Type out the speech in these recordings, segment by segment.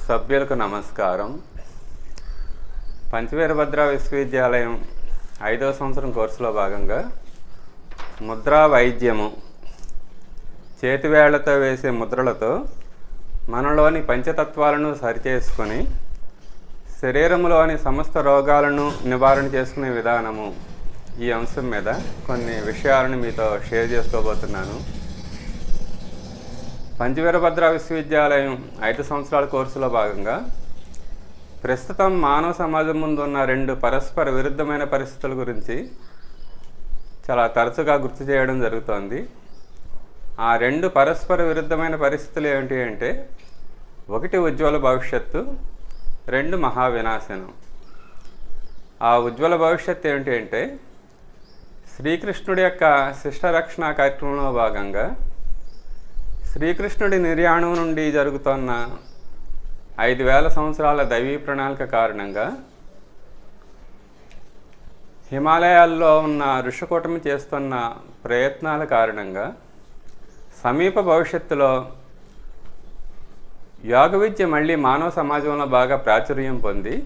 సభ్యులకు నమస్కారం. పంచవీరభద్ర విశ్వవిద్యాలయం 5వ సంవత్సరం కోర్సులో భాగంగా ముద్రా వైద్యము, చేతివేళ్లతో వేసే ముద్రలతో మనలోని పంచతత్వాలను సరిచేసుకొని శరీరంలోని సమస్త రోగాలను నివారణ చేసుకునే విధానము, ఈ అంశం మీద కొన్ని విషయాలను మీతో షేర్ చేసుకోబోతున్నాను. పంచవీరభద్ర విశ్వవిద్యాలయం 5 సంవత్సరాల కోర్సులో భాగంగా ప్రస్తుతం మానవ సమాజం ముందు ఉన్న 2 పరస్పర విరుద్ధమైన పరిస్థితుల గురించి చాలా తరచుగా గుర్తు చేయడం జరుగుతోంది. ఆ 2 పరస్పర విరుద్ధమైన పరిస్థితులు ఏమిటి అంటే, 1 ఉజ్వల భవిష్యత్తు, 2 మహావినాశనం. ఆ ఉజ్వల భవిష్యత్తు ఏమిటి అంటే, శ్రీకృష్ణుడి యొక్క శిష్టరక్షణ కార్యక్రమంలో భాగంగా శ్రీకృష్ణుడి నిర్యాణం నుండి జరుగుతున్న 5000 సంవత్సరాల దైవీ ప్రణాళిక కారణంగా హిమాలయాల్లో ఉన్న ఋషికూటమి చేస్తున్న ప్రయత్నాల కారణంగా సమీప భవిష్యత్తులో యోగ విద్య మళ్ళీ మానవ సమాజంలో బాగా ప్రాచుర్యం పొంది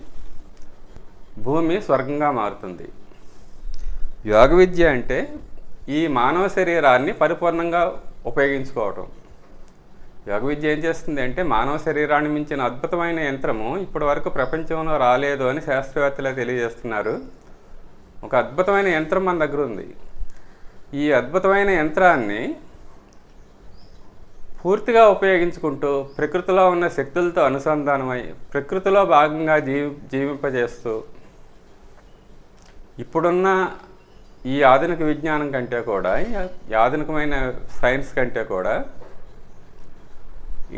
భూమి స్వర్గంగా మారుతుంది. యోగ విద్య అంటే ఈ మానవ శరీరాన్ని పరిపూర్ణంగా ఉపయోగించుకోవటం. యోగ విద్య ఏం చేస్తుంది అంటే, మానవ శరీరాన్ని మించిన అద్భుతమైన యంత్రము ఇప్పటి వరకు ప్రపంచంలో రాలేదు అని శాస్త్రవేత్తలు తెలియజేస్తున్నారు. ఒక అద్భుతమైన యంత్రం మన దగ్గర ఉంది. ఈ అద్భుతమైన యంత్రాన్ని పూర్తిగా ఉపయోగించుకుంటూ ప్రకృతిలో ఉన్న శక్తులతో అనుసంధానమై ప్రకృతిలో భాగంగా జీవింపజేస్తూ ఇప్పుడున్న ఈ ఆధునిక విజ్ఞానం కంటే కూడా, ఈ ఆధునికమైన సైన్స్ కంటే కూడా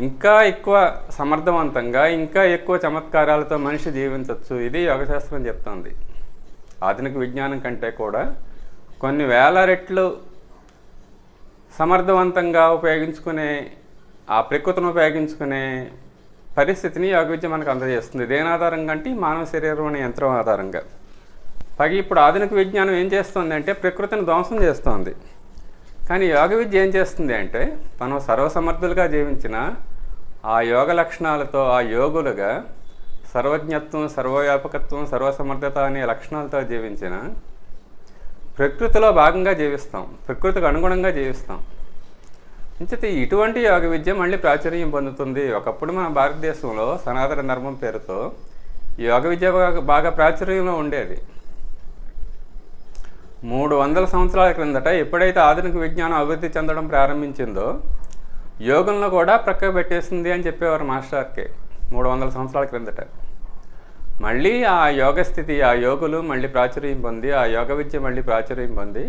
ఇంకా ఎక్కువ సమర్థవంతంగా, ఇంకా ఎక్కువ చమత్కారాలతో మనిషి జీవించవచ్చు. ఇది యోగశాస్త్రం చెప్తోంది. ఆధునిక విజ్ఞానం కంటే కూడా కొన్ని వేల రెట్లు సమర్థవంతంగా ఉపయోగించుకునే, ఆ ప్రకృతిని ఉపయోగించుకునే పరిస్థితిని యోగ విద్య మనకు అందజేస్తుంది. దేని ఆధారంగా అంటే, మానవ శరీరం అనే యంత్రం ఆధారంగా. పైగా ఇప్పుడు ఆధునిక విజ్ఞానం ఏం చేస్తుంది అంటే, ప్రకృతిని ధ్వంసం చేస్తోంది. కానీ యోగ విద్య ఏం చేస్తుంది అంటే, మనం సర్వసమర్థులుగా జీవించిన ఆ యోగ లక్షణాలతో, ఆ యోగులుగా సర్వజ్ఞత్వం, సర్వవ్యాపకత్వం, సర్వసమర్థత అనే లక్షణాలతో జీవించిన ప్రకృతిలో భాగంగా జీవిస్తాం, ప్రకృతికి అనుగుణంగా జీవిస్తాం. ఇంచితే ఇటువంటి యోగ విద్య మళ్ళీ ప్రాచుర్యం పొందుతుంది. ఒకప్పుడు మన భారతదేశంలో సనాతన ధర్మం పేరుతో ఈ యోగ విద్య బాగా ప్రాచుర్యంలో ఉండేది. 300 సంవత్సరాల క్రిందట ఎప్పుడైతే ఆధునిక విజ్ఞానం అభివృద్ధి చెందడం ప్రారంభించిందో, యోగంలో కూడా ప్రక్కకు పెట్టేసింది అని చెప్పేవారు మాస్టర్కే 300 సంవత్సరాల క్రిందట. మళ్ళీ ఆ యోగ స్థితి, ఆ యోగులు మళ్ళీ ప్రాచుర్యం పొంది, ఆ యోగ విద్య మళ్ళీ ప్రాచుర్యం పొంది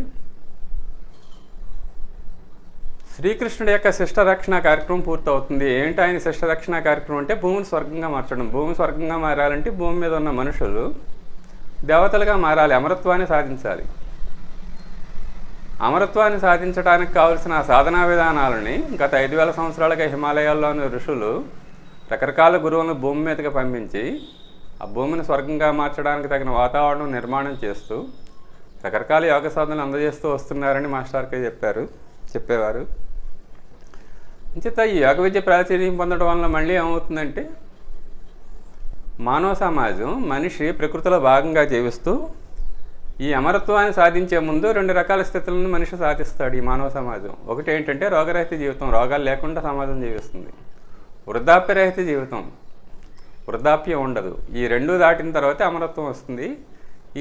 శ్రీకృష్ణుడి యొక్క శిష్టరక్షణ కార్యక్రమం పూర్తవుతుంది. ఏంటి ఆయన శిష్టరక్షణ కార్యక్రమం అంటే, భూమిని స్వర్గంగా మార్చడం. భూమి స్వర్గంగా మారాలంటే భూమి మీద ఉన్న మనుషులు దేవతలుగా మారాలి, అమరత్వాన్ని సాధించాలి. అమరత్వాన్ని సాధించడానికి కావలసిన సాధనా విధానాలని గత 5000 సంవత్సరాలుగా హిమాలయాల్లోని ఋషులు రకరకాల గురువులను భూమి మీదకి పంపించి ఆ భూమిని స్వర్గంగా మార్చడానికి తగిన వాతావరణం నిర్మాణం చేస్తూ రకరకాల యోగ సాధనలు అందజేస్తూ వస్తున్నారని మాస్టర్కే చెప్పేవారు. ఇంచేత ఈ యోగ విద్య ప్రాచుర్యం పొందడం వల్ల మళ్ళీ ఏమవుతుందంటే, మానవ సమాజం, మనిషి ప్రకృతిలో భాగంగా జీవిస్తూ ఈ అమరత్వాన్ని సాధించే ముందు 2 రకాల స్థితులను మనిషి సాధిస్తాడు ఈ మానవ సమాజం. ఒకటి ఏంటంటే రోగరహిత జీవితం, రోగాలు లేకుండా సమాజం జీవిస్తుంది. వృద్ధాప్యరహిత జీవితం, వృద్ధాప్యం ఉండదు. ఈ 2 దాటిన తర్వాత అమరత్వం వస్తుంది.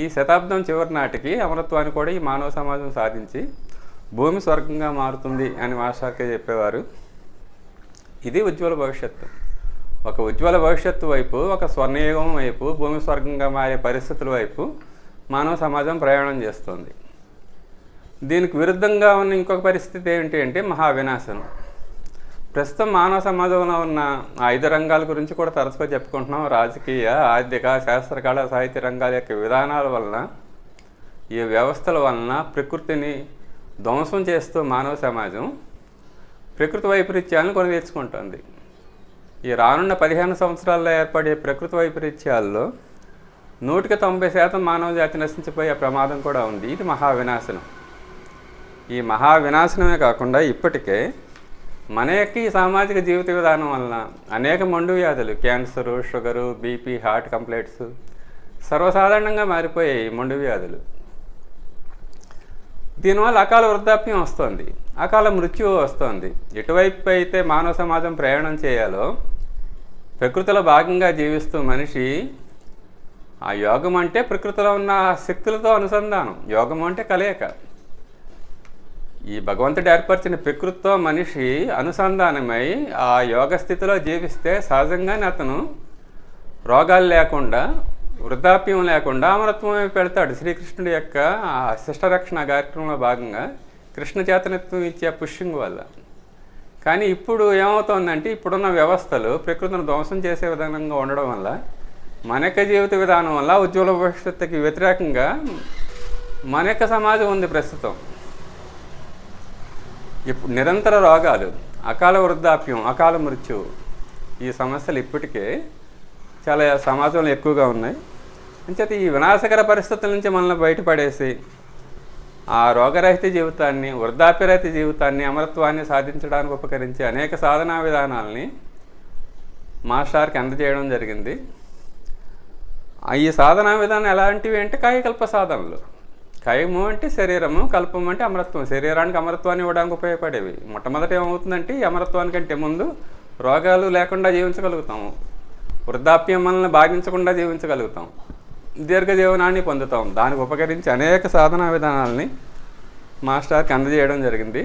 ఈ శతాబ్దం చివరి నాటికి అమరత్వాన్ని కూడా ఈ మానవ సమాజం సాధించి భూమి స్వర్గంగా మారుతుంది అని మాస్టర్కే చెప్పేవారు. ఇది ఉజ్వల భవిష్యత్తు. ఒక ఉజ్వల భవిష్యత్తు వైపు, ఒక స్వర్ణయుగం వైపు, భూమి స్వర్గంగా మారే పరిస్థితుల వైపు మానవ సమాజం ప్రయాణం చేస్తుంది. దీనికి విరుద్ధంగా ఉన్న ఇంకొక పరిస్థితి ఏంటి అంటే, మహావినాశనం. ప్రస్తుతం మానవ సమాజంలో ఉన్న 5 రంగాల గురించి కూడా తరచుగా చెప్పుకుంటున్నాం. రాజకీయ, ఆర్థిక, శాస్త్రకళ, సాహిత్య రంగాల యొక్క విధానాల వలన, ఈ వ్యవస్థల వలన ప్రకృతిని ధ్వంసం చేస్తూ మానవ సమాజం ప్రకృతి వైపరీత్యాలను కొని తెచ్చుకుంటుంది. ఈ రానున్న 15 సంవత్సరాల్లో ఏర్పడే ప్రకృతి వైపరీత్యాల్లో 190% మానవ జాతి నశించిపోయే ప్రమాదం కూడా ఉంది. ఇది మహావినాశనం. ఈ మహావినాశనమే కాకుండా ఇప్పటికే మన యొక్క ఈ సామాజిక జీవిత విధానం వలన అనేక మండు వ్యాధులు, cancer, sugar, BP, heart complaints సర్వసాధారణంగా మారిపోయాయి మండు వ్యాధులు. దీనివల్ల అకాల వృద్ధాప్యం వస్తుంది, అకాల మృత్యువు వస్తుంది. ఎటువైపు అయితే మానవ సమాజం ప్రయాణం చేయాలో ప్రకృతిలో భాగంగా జీవిస్తూ మనిషి, ఆ యోగం అంటే ప్రకృతిలో ఉన్న శక్తులతో అనుసంధానం, యోగం అంటే కలయిక. ఈ భగవంతుడు ఏర్పరిచిన ప్రకృతితో మనిషి అనుసంధానమై ఆ యోగ స్థితిలో జీవిస్తే సహజంగానే అతను రోగాలు లేకుండా, వృద్ధాప్యం లేకుండా అమరత్వం పెడతాడు. శ్రీకృష్ణుడి యొక్క ఆ శిష్టరక్షణ కార్యక్రమంలో భాగంగా కృష్ణ చేతనత్వం ఇచ్చే పుష్యింగ్ వల్ల. కానీ ఇప్పుడు ఏమవుతోందంటే ఇప్పుడున్న వ్యవస్థలు ప్రకృతిని ధ్వంసం చేసే విధానంగా ఉండడం వల్ల, మన యొక్క జీవిత విధానం వల్ల ఉజ్వల భవిష్యత్తుకి వ్యతిరేకంగా మన యొక్క సమాజం ఉంది ప్రస్తుతం. ఇప్పుడు నిరంతర రోగాలు, అకాల వృద్ధాప్యం, అకాల మృత్యువు, ఈ సమస్యలు ఇప్పటికే చాలా సమాజంలో ఎక్కువగా ఉన్నాయి. అంచేత ఈ వినాశకర పరిస్థితుల నుంచి మనల్ని బయటపడేసి ఆ రోగరహిత జీవితాన్ని, వృద్ధాప్యరహిత జీవితాన్ని, అమరత్వాన్ని సాధించడానికి ఉపకరించే అనేక సాధనా విధానాలని మాస్టర్కి అందజేయడం జరిగింది. ఈ సాధనా విధానం ఎలాంటివి అంటే కాయకల్ప సాధనలు. కాయము అంటే శరీరము, కల్పం అంటే అమరత్వం. శరీరానికి అమరత్వాన్ని ఇవ్వడానికి ఉపయోగపడేవి. మొట్టమొదట ఏమవుతుందంటే ఈ అమరత్వానికంటే ముందు రోగాలు లేకుండా జీవించగలుగుతాము, వృద్ధాప్యం మనల్ని బాధించకుండా జీవించగలుగుతాం, దీర్ఘజీవనాన్ని పొందుతాం. దానికి ఉపకరించి అనేక సాధనా విధానాలని మాస్టర్కి అందజేయడం జరిగింది.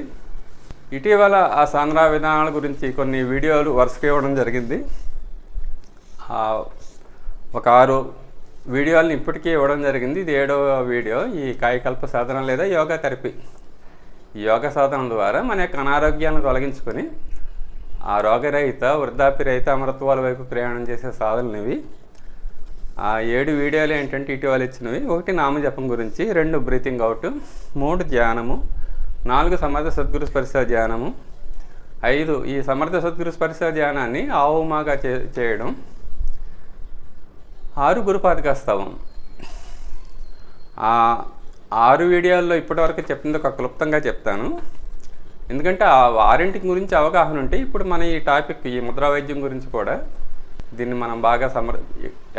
ఇటీవల ఆ సాధనా విధానాల గురించి కొన్ని వీడియోలు వరుసగా ఇవ్వడం జరిగింది. ఒక 6 వీడియోలను ఇప్పటికీ ఇవ్వడం జరిగింది. ఇది 7వ వీడియో. ఈ కాయకల్ప సాధన లేదా యోగా థెరపీ. ఈ యోగా సాధన ద్వారా మన యొక్క అనారోగ్యాలను తొలగించుకొని ఆ రోగరహిత, వృద్ధాప్యరహిత అమరత్వాల వైపు ప్రయాణం చేసే సాధనలు ఇవి. ఆ 7 వీడియోలు ఏంటంటే ఇటీవల ఇచ్చినవి. 1 నామజపం గురించి, 2 బ్రీతింగ్ అవుట్, 3 ధ్యానము, 4 సమర్థ సద్గురు స్పర్శ ధ్యానము, 5 ఈ సమర్థ సద్గురు స్పర్శ ధ్యానాన్ని ఆవుమాగా చేయడం, 6 గురుపాదికాస్తవం. ఆ 6 వీడియోల్లో ఇప్పటివరకు చెప్పింది ఒక క్లుప్తంగా చెప్తాను. ఎందుకంటే ఆ 6 గురించి అవగాహన ఉంటే ఇప్పుడు మన ఈ టాపిక్, ఈ ముద్రా వైద్యం గురించి కూడా దీన్ని మనం బాగా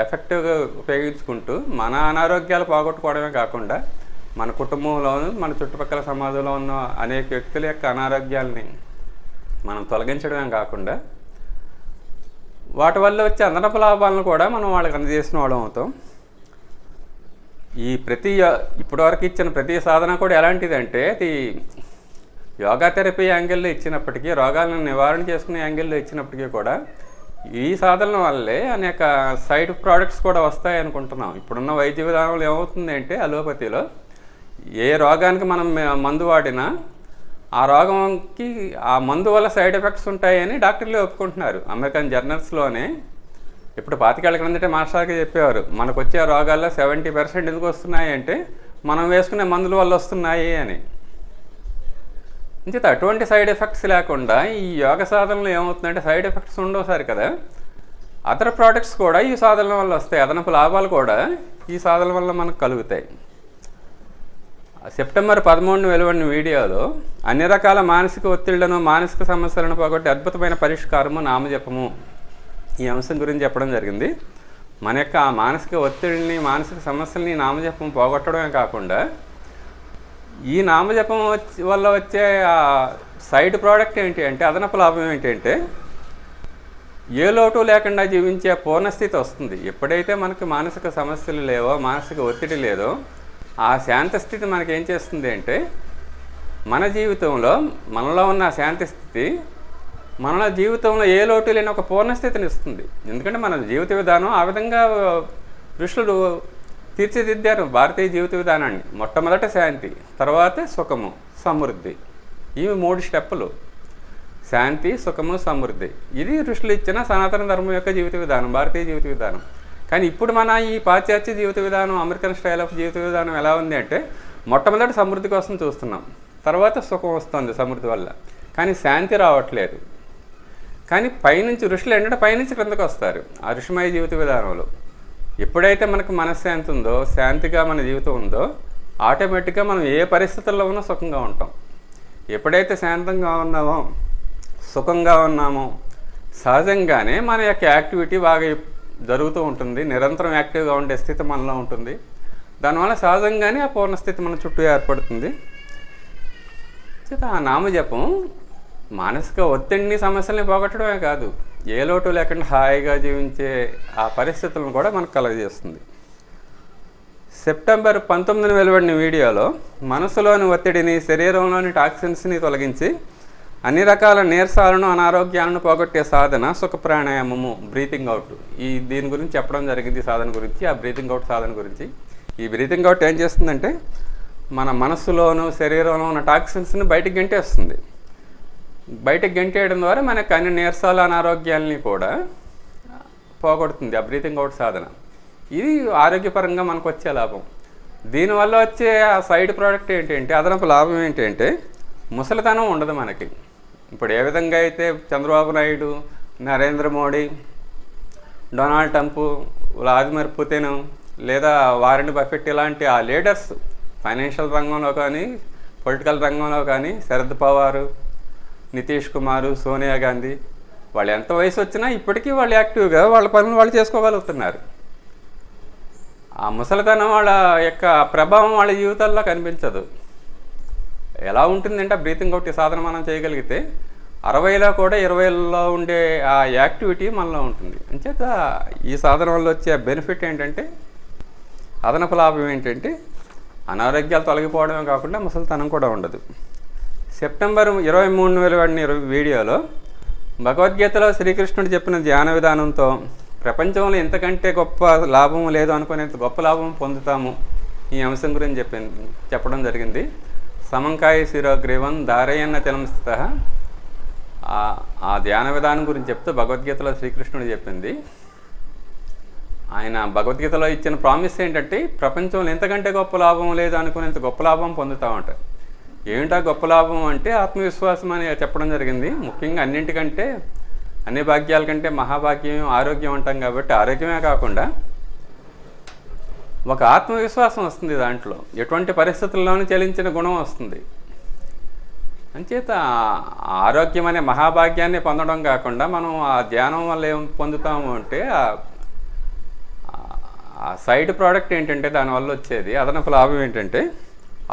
ఎఫెక్టివ్గా ఉపయోగించుకుంటూ మన అనారోగ్యాలు పోగొట్టుకోవడమే కాకుండా మన కుటుంబంలోనూ మన చుట్టుపక్కల సమాజంలో ఉన్న అనేక వ్యక్తుల యొక్క అనారోగ్యాలని మనం తొలగించడమే కాకుండా వాటి వల్ల వచ్చే అదనపు లాభాలను కూడా మనం వాళ్ళకి అందజేసిన వాళ్ళం అవుతాం. ఈ ఇప్పటివరకు ఇచ్చిన ప్రతి సాధన కూడా ఎలాంటిదంటే అది యోగా థెరపీ యాంగిల్లో ఇచ్చినప్పటికీ, రోగాలను నివారణ చేసుకునే యాంగిల్లో ఇచ్చినప్పటికీ కూడా ఈ సాధనల వల్లే అనేక సైడ్ ప్రోడక్ట్స్ కూడా వస్తాయి అనుకుంటున్నాం. ఇప్పుడున్న వైద్య విధానంలో ఏమవుతుంది అంటే అలోపతిలో ఏ రోగానికి మనం మందు వాడినా ఆ రోగంకి ఆ మందు వల్ల సైడ్ ఎఫెక్ట్స్ ఉంటాయని డాక్టర్లు ఒప్పుకుంటున్నారు. అమెరికన్ జర్నల్స్లోనే ఇప్పుడు 25 ఏళ్ల క్రిందటే మాస్టర్కి చెప్పేవారు, మనకు వచ్చే రోగాల్లో 70% ఎందుకు వస్తున్నాయి అంటే మనం వేసుకునే మందుల వల్ల వస్తున్నాయి అని. అంచేత అటువంటి సైడ్ ఎఫెక్ట్స్ లేకుండా ఈ యోగ సాధనలో ఏమవుతుందంటే సైడ్ ఎఫెక్ట్స్ ఉండవు సరి కదా, అదర్ ప్రోడక్ట్స్ కూడా ఈ సాధనల వల్ల వస్తాయి, అదనపు లాభాలు కూడా ఈ సాధనల వల్ల మనకు కలుగుతాయి. సెప్టెంబర్ 13 వెలువడిన వీడియోలో అన్ని రకాల మానసిక ఒత్తిళ్లను, మానసిక సమస్యలను పోగొట్టే అద్భుతమైన పరిష్కారము నామజపము, ఈ అంశం గురించి చెప్పడం జరిగింది. మన యొక్క ఆ మానసిక ఒత్తిడిని, మానసిక సమస్యల్ని నామజపం పోగొట్టడమే కాకుండా ఈ నామజపం వల్ల వచ్చే ఆ సైడ్ ప్రోడక్ట్ ఏంటి అంటే, అదనపు లాభం ఏంటంటే ఏ లోటు లేకుండా జీవించే పూర్ణస్థితి వస్తుంది. ఎప్పుడైతే మనకు మానసిక సమస్యలు లేవో, మానసిక ఒత్తిడి లేదో, ఆ శాంత స్థితి మనకేం చేస్తుంది అంటే మన జీవితంలో మనలో ఉన్న శాంతి స్థితి మన జీవితంలో ఏ లోటు లేని ఒక పూర్ణస్థితిని ఇస్తుంది. ఎందుకంటే మన జీవిత విధానం ఆ విధంగా ఋషులు తీర్చిదిద్దారు భారతీయ జీవిత విధానాన్ని. మొట్టమొదట శాంతి, తర్వాత సుఖము, సమృద్ధి. ఇవి 3 స్టెప్పులు: శాంతి, సుఖము, సమృద్ధి. ఇది ఋషులు ఇచ్చిన సనాతన ధర్మం యొక్క జీవిత విధానం, భారతీయ జీవిత విధానం. కానీ ఇప్పుడు మన ఈ పాశ్చాత్య జీవిత విధానం, అమెరికన్ స్టైల్ ఆఫ్ జీవిత విధానం ఎలా ఉంది అంటే మొట్టమొదటి సమృద్ధి కోసం చూస్తున్నాం, తర్వాత సుఖం వస్తుంది సమృద్ధి వల్ల, కానీ శాంతి రావట్లేదు. కానీ పైనుంచి ఋషులు ఏంటంటే పైనుంచి క్రిందకు వస్తారు ఆ ఋషిమయ జీవిత విధానంలో. ఎప్పుడైతే మనకు మనశ్శాంతి ఉందో, శాంతిగా మన జీవితం ఉందో, ఆటోమేటిక్గా మనం ఏ పరిస్థితుల్లో ఉన్నా సుఖంగా ఉంటాం. ఎప్పుడైతే శాంతంగా ఉన్నామో, సుఖంగా ఉన్నాము, సహజంగానే మన యొక్క యాక్టివిటీ బాగా జరుగుతూ ఉంటుంది, నిరంతరం యాక్టివ్గా ఉండే స్థితి మనలో ఉంటుంది. దానివల్ల సహజంగానే ఆ పూర్ణస్థితి మన చుట్టూ ఏర్పడుతుంది. ఆ నామజపం మానసిక ఒత్తిడిని, సమస్యల్ని పోగొట్టడమే కాదు, ఏ లోటు లేకుండా హాయిగా జీవించే ఆ పరిస్థితులను కూడా మనకు కలుగజేస్తుంది. సెప్టెంబర్ 19 వెలువడిన వీడియోలో మనసులోని ఒత్తిడిని, శరీరంలోని టాక్సిన్స్ని తొలగించి అన్ని రకాల నీరసాలను, అనారోగ్యాలను పోగొట్టే సాధన సుఖ ప్రాణాయామము, బ్రీతింగ్ అవుట్. దీని గురించి చెప్పడం జరిగింది, సాధన గురించి, ఆ బ్రీతింగ్ అవుట్ సాధన గురించి. ఈ బ్రీతింగ్ అవుట్ ఏం చేస్తుందంటే మన మనస్సులోను, శరీరంలో ఉన్న టాక్సిన్స్ని బయటకు గెంటేస్తుంది. బయటకు గెంటేయడం ద్వారా మనకు అన్ని నీరసాల, అనారోగ్యాలని కూడా పోగొడుతుంది ఆ బ్రీతింగ్ అవుట్ సాధన. ఇది ఆరోగ్యపరంగా మనకు వచ్చే లాభం. దీనివల్ల వచ్చే ఆ సైడ్ ప్రోడక్ట్ ఏంటంటే, అదనపు లాభం ఏంటంటే ముసలితనం ఉండదు మనకి. ఇప్పుడు ఏ విధంగా అయితే Chandrababu Naidu, Narendra Modi, Donald Trump, Vladimir Putin లేదా వారెన్ బఫెట్ ఇలాంటి ఆ లీడర్స్ ఫైనాన్షియల్ రంగంలో కానీ, పొలిటికల్ రంగంలో కానీ, శరద్ పవార్, నితీష్ కుమార్, సోనియా గాంధీ, వాళ్ళు ఎంత వయసు వచ్చినా ఇప్పటికీ వాళ్ళు యాక్టివ్గా వాళ్ళ పనులు వాళ్ళు చేసుకోగలుగుతున్నారు. ఆ ముసలితనం వాళ్ళ యొక్క ప్రభావం వాళ్ళ జీవితాల్లో కనిపించదు. ఎలా ఉంటుందంటే బ్రీతింగ్ అవుట్ సాధన మనం చేయగలిగితే 60లో కూడా 20లో ఉండే ఆ యాక్టివిటీ మనలో ఉంటుంది. అంచేత ఈ సాధన వల్ల వచ్చే బెనిఫిట్ ఏంటంటే, అదనపు లాభం ఏంటంటే అనారోగ్యాలు తొలగిపోవడమే కాకుండా ముసలితనం కూడా ఉండదు. సెప్టెంబర్ 23 వెలువడిన వీడియోలో భగవద్గీతలో శ్రీకృష్ణుడు చెప్పిన ధ్యాన విధానంతో ప్రపంచంలో ఇంతకంటే గొప్ప లాభం లేదు అనుకునేంత గొప్ప లాభం పొందుతాము. ఈ అంశం గురించి చెప్పడం జరిగింది. సమంకాయ శిరోగ్రీవం ధారయన్న తిలంస్థిత. ఆ ధ్యాన విధానం గురించి చెప్తూ భగవద్గీతలో శ్రీకృష్ణుడు చెప్పింది. ఆయన భగవద్గీతలో ఇచ్చిన ప్రామిస్ ఏంటంటే ప్రపంచంలో ఎంతకంటే గొప్ప లాభం లేదు అనుకునేంత గొప్ప లాభం పొందుతామంట. ఏమిటా గొప్ప లాభం అంటే ఆత్మవిశ్వాసం అని చెప్పడం జరిగింది. ముఖ్యంగా అన్నింటికంటే, అన్ని భాగ్యాల కంటే మహాభాగ్యం ఆరోగ్యం అంటాం కాబట్టి ఆరోగ్యమే కాకుండా ఒక ఆత్మవిశ్వాసం వస్తుంది. దాంట్లో ఎటువంటి పరిస్థితుల్లోనూ చలించిన గుణం వస్తుంది. అంచేత ఆరోగ్యం అనే మహాభాగ్యాన్ని పొందడం కాకుండా మనం ఆ ధ్యానం వల్ల ఏం పొందుతాము అంటే ఆ సైడ్ ప్రోడక్ట్ ఏంటంటే దానివల్ల వచ్చేది అదనపు లాభం ఏంటంటే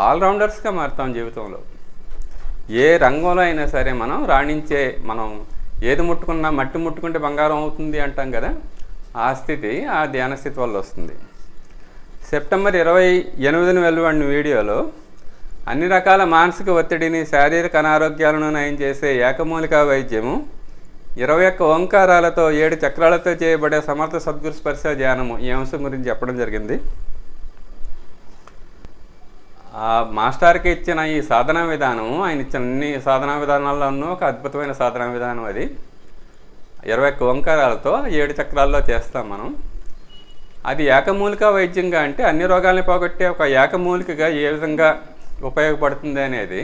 ఆల్రౌండర్స్గా మారుతాం జీవితంలో. ఏ రంగంలో అయినా సరే మనం రాణించే, మనం ఏది ముట్టుకున్నా మట్టి ముట్టుకుంటే బంగారం అవుతుంది అంటాం కదా, ఆ స్థితి ఆ ధ్యాన స్థితి వల్ల వస్తుంది. సెప్టెంబర్ 28 వెలువడిన వీడియోలో అన్ని రకాల మానసిక ఒత్తిడిని, శారీరక అనారోగ్యాలను నయం చేసే ఏకమూలికా వైద్యము, 21 ఓంకారాలతో 7 చక్రాలతో చేయబడే సమర్థ సద్గురు స్పర్శ ధ్యానము, ఈ అంశం గురించి చెప్పడం జరిగింది. ఆ మాస్టర్కి ఇచ్చిన ఈ సాధనా విధానం, ఆయన ఇచ్చిన అన్ని సాధనా విధానాల్లోనూ ఒక అద్భుతమైన సాధనా విధానం అది. 21 ఓంకారాలతో 7 చక్రాల్లో చేస్తాం మనం. అది ఏకమూలికా వైద్యంగా అంటే అన్ని రోగాల్ని పోగొట్టే ఒక ఏకమూలికగా ఏ విధంగా ఉపయోగపడుతుంది అనేది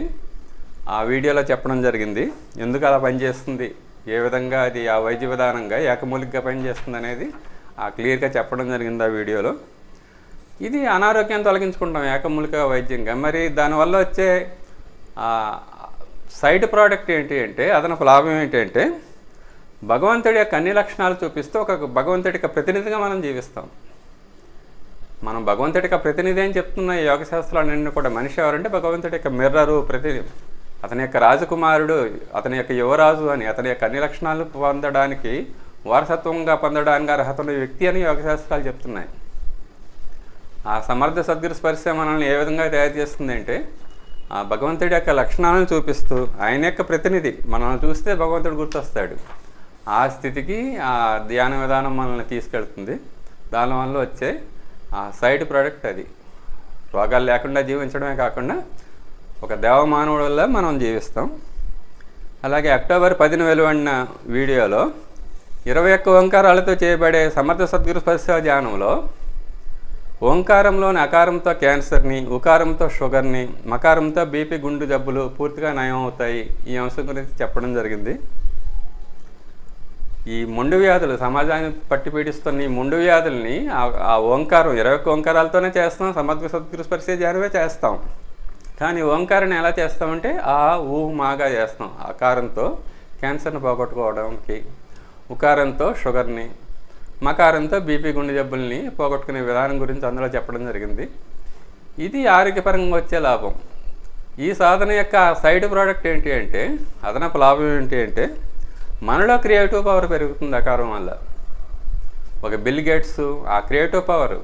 ఆ వీడియోలో చెప్పడం జరిగింది. ఎందుకు అలా పనిచేస్తుంది, ఏ విధంగా అది ఆ వైద్య విధానంగా ఏకమూలికగా పనిచేస్తుంది అనేది క్లియర్గా చెప్పడం జరిగింది ఆ వీడియోలో. ఇది అనారోగ్యాన్ని తొలగించుకుంటాం ఏకమూలిక వైద్యంగా. మరి దానివల్ల వచ్చే సైడ్ ప్రోడక్ట్ ఏంటి అంటే, అదనపు లాభం ఏంటంటే భగవంతుడి యొక్క అన్ని లక్షణాలు చూపిస్తూ ఒక భగవంతుడి యొక్క ప్రతినిధిగా మనం జీవిస్తాం. మనం భగవంతుడి యొక్క ప్రతినిధి అని చెప్తున్న ఈ యోగ శాస్త్రాలన్నీ కూడా మనిషి ఎవరంటే భగవంతుడి యొక్క మిర్రరు, ప్రతినిధి, అతని యొక్క రాజకుమారుడు, అతని యొక్క యువరాజు అని, అతని యొక్క అన్ని లక్షణాలు పొందడానికి, వారసత్వంగా పొందడానికి అర్హత ఉన్న వ్యక్తి అని యోగ శాస్త్రాలు చెప్తున్నాయి. ఆ సమర్థ సద్గురు స్పర్శ మనల్ని ఏ విధంగా తయారు చేస్తుందంటే ఆ భగవంతుడి యొక్క లక్షణాలను చూపిస్తూ ఆయన యొక్క ప్రతినిధి, మనల్ని చూస్తే భగవంతుడు గుర్తొస్తాడు. ఆ స్థితికి ఆ ధ్యాన విధానం మనల్ని తీసుకెళ్తుంది. దానివల్ల వచ్చే ఆ సైడ్ ప్రోడక్ట్ అది రోగాలు లేకుండా జీవించడమే కాకుండా ఒక దేవమానవుడి వల్ల మనం జీవిస్తాం. అలాగే అక్టోబర్ 10 వెలువడిన వీడియోలో 21 ఓంకారాలతో చేయబడే సమర్థ సద్గురు స్పర్శ ధ్యానంలో ఓంకారంలోని అకారంతో క్యాన్సర్ని, ఉకారంతో షుగర్ని, మకారంతో బీపీ, గుండె జబ్బులు పూర్తిగా నయం అవుతాయి. ఈ అంశం గురించి చెప్పడం జరిగింది. ఈ మొండు వ్యాధులు, సమాజాన్ని పట్టి పీడిస్తున్న ఈ మొండు వ్యాధుల్ని ఆ ఓంకారం 21 ఓంకారాలతోనే చేస్తాం. సమర్థ సద్గురు స్పర్శ ధ్యానమే చేస్తాం. కానీ ఓంకారాన్ని ఎలా చేస్తామంటే ఆ ఊ మాగా చేస్తాం. ఆకారంతో క్యాన్సర్ని పోగొట్టుకోవడానికి, ఉకారంతో షుగర్ని, మకారంతో బీపీ గుండె జబ్బుల్ని పోగొట్టుకునే విధానం గురించి అందులో చెప్పడం జరిగింది. ఇది ఆరోగ్యపరంగా వచ్చే లాభం. ఈ సాధన యొక్క సైడ్ ప్రోడక్ట్ ఏంటి అంటే, అదనపు లాభం ఏంటి అంటే, మనలో క్రియేటివ్ పవర్ పెరుగుతుంది ఆకారం వల్ల. ఒక బిల్ గేట్స్ ఆ క్రియేటివ్ పవర్,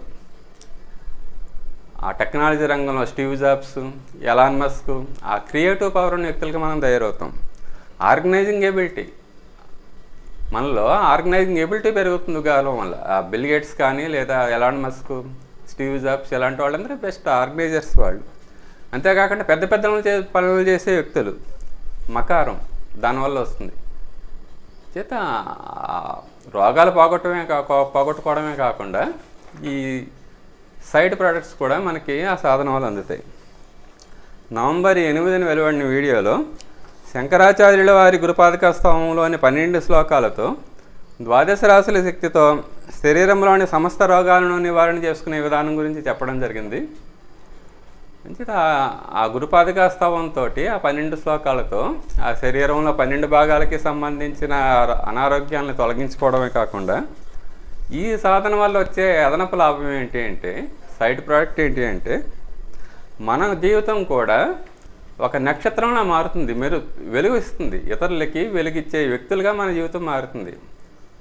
ఆ టెక్నాలజీ రంగంలో స్టీవ్ జాబ్స్, ఎలాన్ మస్క్, ఆ క్రియేటివ్ పవర్ ఉన్న వ్యక్తులకి మనం తయారవుతాం. ఆర్గనైజింగ్ ఎబిలిటీ, మనలో ఆర్గనైజింగ్ ఎబిలిటీ పెరుగుతుంది కాలం వల్ల. ఆ బిల్ గేట్స్ కానీ లేదా ఎలాన్ మస్క్, స్టీవ్ జాబ్స్ ఇలాంటి వాళ్ళందరూ బెస్ట్ ఆర్గనైజర్స్ వాళ్ళు. అంతేకాకుండా పెద్ద పెద్ద పనులు చేసే వ్యక్తులు. మకారం దానివల్ల వస్తుంది. చేత రోగాలు పోగొట్టుకోవడమే కాకుండా ఈ సైడ్ ప్రోడక్ట్స్ కూడా మనకి ఆ సాధన వల్ల అందుతాయి. నవంబర్ 8న వెలువడిన వీడియోలో శంకరాచార్యుల వారి గురుపాదకస్తవంలోని 12 శ్లోకాలతో ద్వాదశ రాశుల శక్తితో శరీరంలోని సమస్త రోగాలను నివారణ చేసుకునే విధానం గురించి చెప్పడం జరిగింది. మంచిది. ఆ గురుపాదకస్తవంతో ఆ 12 శ్లోకాలతో ఆ శరీరంలో 12 భాగాలకి సంబంధించిన అనారోగ్యాలను తొలగించుకోవడమే కాకుండా ఈ సాధన వల్ల వచ్చే అదనపు లాభం ఏంటి అంటే, సైడ్ ప్రోడక్ట్ ఏంటి అంటే, మన జీవితం కూడా ఒక నక్షత్రంలా మారుతుంది. వెలుగు ఇస్తుంది. ఇతరులకి వెలుగిచ్చే వ్యక్తులుగా మన జీవితం మారుతుంది.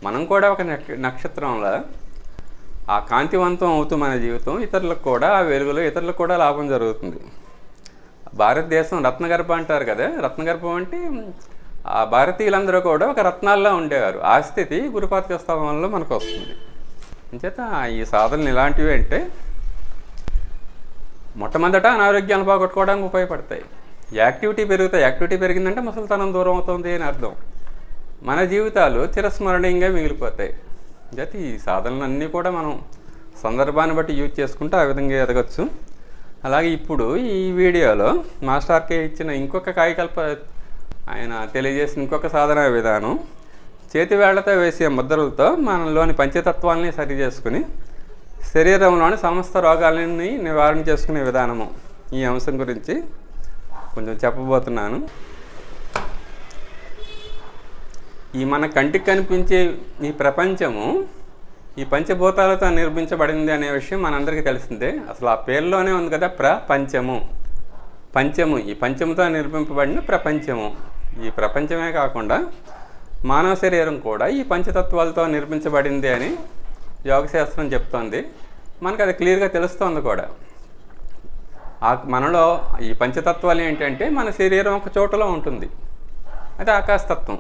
మనం కూడా ఒక నక్షత్రంలా ఆ కాంతివంతం అవుతూ మన జీవితం ఇతరులకు కూడా ఆ వెలుగులో ఇతరులకు కూడా లాభం జరుగుతుంది. భారతదేశం రత్నగర్భ అంటారు కదా. రత్నగర్భం అంటే ఆ భారతీయులందరూ కూడా ఒక రత్నాల్లో ఉండేవారు. ఆ స్థితి గురుపాదకస్తవంలో మనకు వస్తుంది. అంచేత ఈ సాధనలు ఇలాంటివి అంటే మొట్టమొదట అనారోగ్యాలను పోగొట్టుకోవడానికి ఉపయోగపడతాయి. యాక్టివిటీ పెరుగుతాయి. యాక్టివిటీ పెరిగిందంటే ముసలితనం దూరం అవుతుంది అని అర్థం. మన జీవితాలు చిరస్మరణీయంగా మిగిలిపోతాయి. అంచేత ఈ సాధనలన్నీ కూడా మనం సందర్భాన్ని బట్టి యూజ్ చేసుకుంటే ఆ విధంగా ఎదగచ్చు. అలాగే ఇప్పుడు ఈ వీడియోలో మాస్టర్ కే ఇచ్చిన ఇంకొక కాయకల్ప ఆయన తెలియజేసిన ఇంకొక సాధన విధానం, చేతివేళ్లతో వేసే ముద్రలతో మనలోని పంచతత్వాలని సరి చేసుకుని శరీరంలోని సమస్త రోగాలని నివారణ చేసుకునే విధానము. ఈ అంశం గురించి కొంచెం చెప్పబోతున్నాను. ఈ మన కంటికి కనిపించే ఈ ప్రపంచము ఈ పంచభూతాలతో నిర్మించబడింది అనే విషయం మనందరికీ తెలిసిందే. అసలు ఆ పేరులోనే ఉంది కదా, ప్రపంచము. పంచము, ఈ పంచముతో నిర్మింపబడిన ప్రపంచము. ఈ ప్రపంచమే కాకుండా మానవ శరీరం కూడా ఈ పంచతత్వాలతో నిర్మించబడింది అని యోగశాస్త్రం చెప్తోంది. మనకు అది క్లియర్గా తెలుస్తోంది కూడా. మనలో ఈ పంచతత్వాలు ఏంటంటే, మన శరీరం ఒక చోటులో ఉంటుంది, అది ఆకాశతత్వం.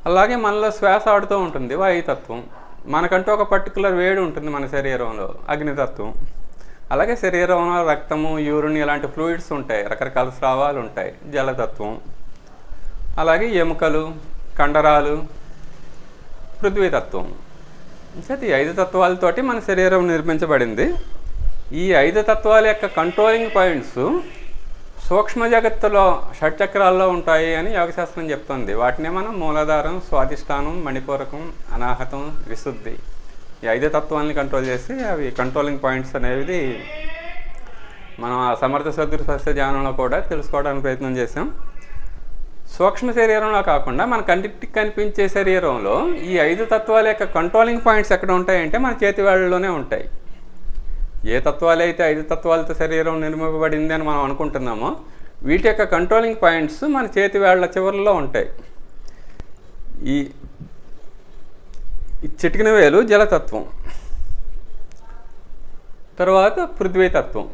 అలాగే మనలో శ్వాస ఆడుతూ ఉంటుంది, వాయుతత్వం. మనకంటూ ఒక పర్టికులర్ వేడి ఉంటుంది మన శరీరంలో, అగ్నితత్వం. అలాగే శరీరంలో రక్తము, యూరిన్ ఇలాంటి ఫ్లూయిడ్స్ ఉంటాయి, రకరకాల స్రావాలు ఉంటాయి, జలతత్వం. అలాగే ఎముకలు, కండరాలు, పృథ్వీతత్వం. ఈ 5 తత్వాలతోటి మన శరీరం నిర్మించబడింది. ఈ 5 తత్వాల యొక్క కంట్రోలింగ్ పాయింట్స్ సూక్ష్మ జగత్తులో షట్చక్రాల్లో ఉంటాయి అని యోగశాస్త్రం చెప్తుంది. వాటినే మనం మూలాధారం, స్వాధిష్టానం, మణిపూరకం, అనాహతం, విశుద్ధి, ఈ 5 తత్వాలని కంట్రోల్ చేసి అవి కంట్రోలింగ్ పాయింట్స్ అనేవి మనం ఆ సమర్థ సద్గురు స్పర్శ ధ్యానంలో కూడా తెలుసుకోవడానికి ప్రయత్నం చేసాం. సూక్ష్మ శరీరంలో కాకుండా మన కంటికి కనిపించే శరీరంలో ఈ 5 తత్వాల యొక్క కంట్రోలింగ్ పాయింట్స్ ఎక్కడ ఉంటాయంటే మన చేతివేళ్లలోనే ఉంటాయి. ఏ తత్వాలు అయితే 5 తత్వాలతో శరీరం నిర్మింపబడింది అని మనం అనుకుంటున్నామో వీటి యొక్క కంట్రోలింగ్ పాయింట్స్ మన చేతివేళ్ల చివరిలో ఉంటాయి. ఈ చిటికిన వేలు జలతత్వం, తర్వాత పృథ్వీతత్వం,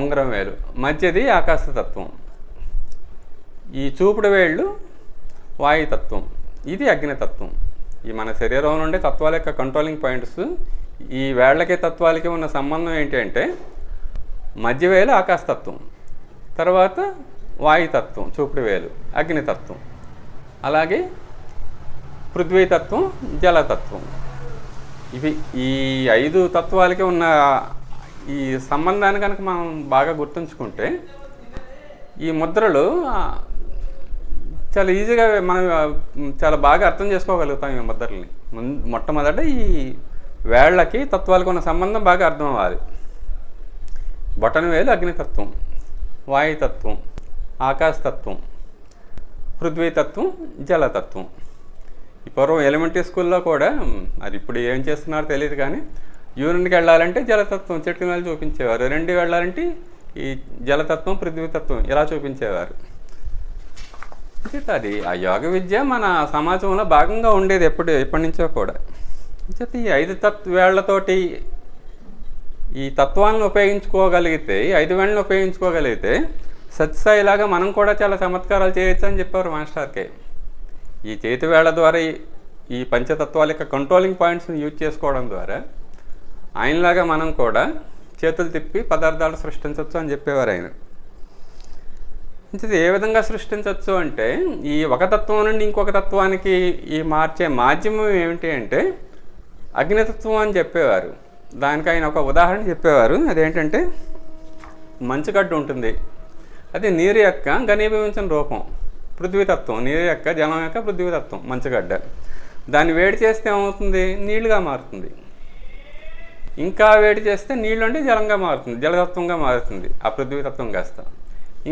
ఉంగరం వేలు, మధ్యది ఆకాశతత్వం, ఈ చూపుడు వేళ్ళు వాయుతత్వం, ఇది అగ్నితత్వం. ఈ మన శరీరంలో ఉండే తత్వాల యొక్క కంట్రోలింగ్ పాయింట్స్. ఈ వేళ్లకి తత్వాలకి ఉన్న సంబంధం ఏంటి అంటే, మధ్యవేలు ఆకాశతత్వం, తర్వాత వాయుతత్వం చూపుడు వేలు అగ్నితత్వం, అలాగే పృథ్వీతత్వం జలతత్వం. ఇవి ఈ 5 తత్వాలకి ఉన్న ఈ సంబంధాన్ని కనుక మనం బాగా గుర్తుంచుకుంటే ఈ ముద్రలు చాలా ఈజీగా మనం చాలా బాగా అర్థం చేసుకోగలుగుతాం. ఈ ముద్రల్ని మొట్టమొదట ఈ వేళ్లకి తత్వాలకు ఉన్న సంబంధం బాగా అర్థం అవ్వాలి. బొటన వేలు అగ్నితత్వం, వాయుతత్వం, ఆకాశతత్వం, పృథ్వీతత్వం, జలతత్వం. ఈ పూర్వం ఎలిమెంటరీ స్కూల్లో కూడా మరి ఇప్పుడు ఏం చేస్తున్నారో తెలియదు కానీ యూరిన్కి వెళ్ళాలంటే జలతత్వం చెట్టు మీద చూపించేవారు, 2 వెళ్ళాలంటే ఈ జలతత్వం, పృథ్వీతత్వం ఇలా చూపించేవారు. అది ఆ యోగ విద్య మన సమాజంలో భాగంగా ఉండేది ఎప్పటి నుంచో కూడా. ఈ 5 వేళ్లతోటి ఈ తత్వాలను ఉపయోగించుకోగలిగితే, ఈ 5 వేళ్ళని ఉపయోగించుకోగలిగితే సత్యసాయిలాగా మనం కూడా చాలా చమత్కారాలు చేయొచ్చు అని చెప్పారు మాస్టర్కే. ఈ చేతి వేళ్ల ద్వారా ఈ పంచతత్వాల యొక్క కంట్రోలింగ్ పాయింట్స్ని యూజ్ చేసుకోవడం ద్వారా ఆయనలాగా మనం కూడా చేతులు తిప్పి పదార్థాలు సృష్టించవచ్చు అని చెప్పేవారు ఆయన. ఏ విధంగా సృష్టించవచ్చు అంటే ఈ ఒక తత్వం నుండి ఇంకొక తత్వానికి ఈ మార్చే మాధ్యమం ఏమిటి అంటే అగ్నితత్వం అని చెప్పేవారు. దానికి ఆయన ఒక ఉదాహరణ చెప్పేవారు. అదేంటంటే మంచుగడ్డ ఉంటుంది, అది నీరు యొక్క ఘనీభవించిన రూపం. పృథ్వీతత్వం నీరు యొక్క, జలం యొక్క పృథ్వీతత్వం మంచుగడ్డ. దాన్ని వేడి చేస్తే ఏమవుతుంది? నీళ్లుగా మారుతుంది. ఇంకా వేడి చేస్తే నీళ్ళు అంటే జలంగా మారుతుంది, జలతత్వంగా మారుతుంది ఆ పృథ్వీతత్వం కాస్త.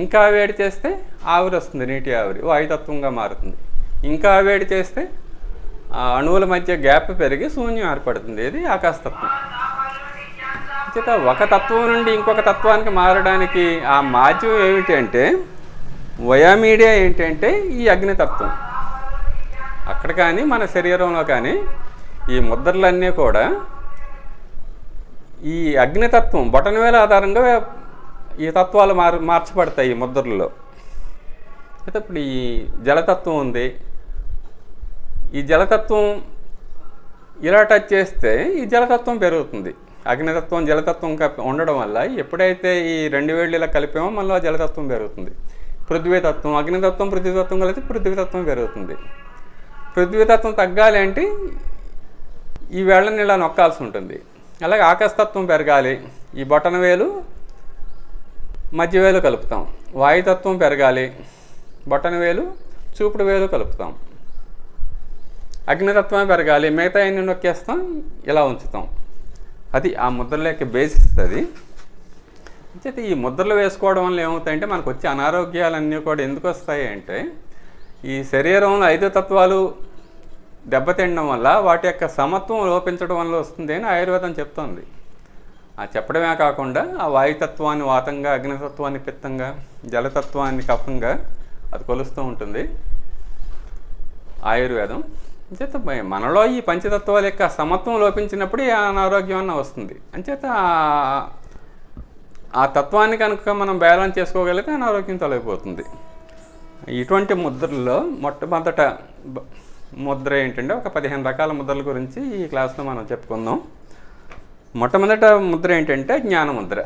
ఇంకా వేడి చేస్తే ఆవిరి వస్తుంది, నీటి ఆవిరి వాయుతత్వంగా మారుతుంది. ఇంకా వేడి చేస్తే ఆ అణువుల మధ్య గ్యాప్ పెరిగి శూన్యం ఏర్పడుతుంది, ఇది ఆకాశతత్వం. ఒక తత్వం నుండి ఇంకొక తత్వానికి మారడానికి ఆ మాధ్యమం ఏమిటి అంటే వయామీడియా ఏంటంటే ఈ అగ్నితత్వం. అక్కడ కానీ మన శరీరంలో కానీ ఈ ముద్రలన్నీ కూడా ఈ అగ్నితత్వం బొటనవేలు ఆధారంగా ఈ తత్వాలు మార్చబడతాయి ఈ ముద్రలలో. అయితే ఇప్పుడు ఈ జలతత్వం ఉంది, ఈ జలతత్వం ఇలా టచ్ చేస్తే ఈ జలతత్వం పెరుగుతుంది. అగ్నితత్వం జలతత్వం ఉండడం వల్ల ఎప్పుడైతే ఈ 2 వేళ్ళు ఇలా కలిపామో మనలో ఆ జలతత్వం పెరుగుతుంది. పృథ్వీతత్వం, అగ్నితత్వం, పృథ్వీతత్వం కలిసి పృథ్వీతత్వం పెరుగుతుంది. పృథ్వీతత్వం తగ్గాలి అంటే ఈ వేళ్ళని ఇలా నొక్కాల్సి ఉంటుంది. అలాగే ఆకాశతత్వం పెరగాలి, ఈ బొటన వేలు మధ్య వేలు కలుపుతాం. వాయుతత్వం పెరగాలి, బొటన వేలు చూపుడు వేలు కలుపుతాం. అగ్నితత్వం పెరగాలి, మిగతా అన్ని నొక్కేస్తాం, ఇలా ఉంచుతాం. అది ఆ ముద్రల యొక్క బేసిస్. అది అయితే ఈ ముద్రలు వేసుకోవడం వల్ల ఏమవుతాయంటే మనకు వచ్చే అనారోగ్యాలన్నీ కూడా ఎందుకు వస్తాయి అంటే ఈ శరీరంలో 5 తత్వాలు దెబ్బతినడం వల్ల వాటి యొక్క సమత్వం లోపించడం వల్ల వస్తుంది అని ఆయుర్వేదం చెప్తోంది. ఆ చెప్పడమే కాకుండా ఆ వాయుతత్వాన్ని వాతంగా, అగ్నితత్వాన్ని పిత్తంగా, జలతత్వాన్ని కఫంగా అది కొలుస్తూ ఉంటుంది ఆయుర్వేదం. అంచేత మనలో ఈ పంచతత్వాల యొక్క సమత్వం లోపించినప్పుడు ఈ అనారోగ్యం అన్న వస్తుంది. అంచేత ఆ తత్వాన్ని కనుక మనం బ్యాలెన్స్ చేసుకోగలిగితే అనారోగ్యం తొలగిపోతుంది. ఇటువంటి ముద్రల్లో మొట్టమొదట ముద్ర ఏంటంటే ఒక 15 రకాల ముద్రల గురించి ఈ క్లాస్లో మనం చెప్పుకుందాం. మొట్టమొదట ముద్ర ఏంటంటే జ్ఞానముద్ర.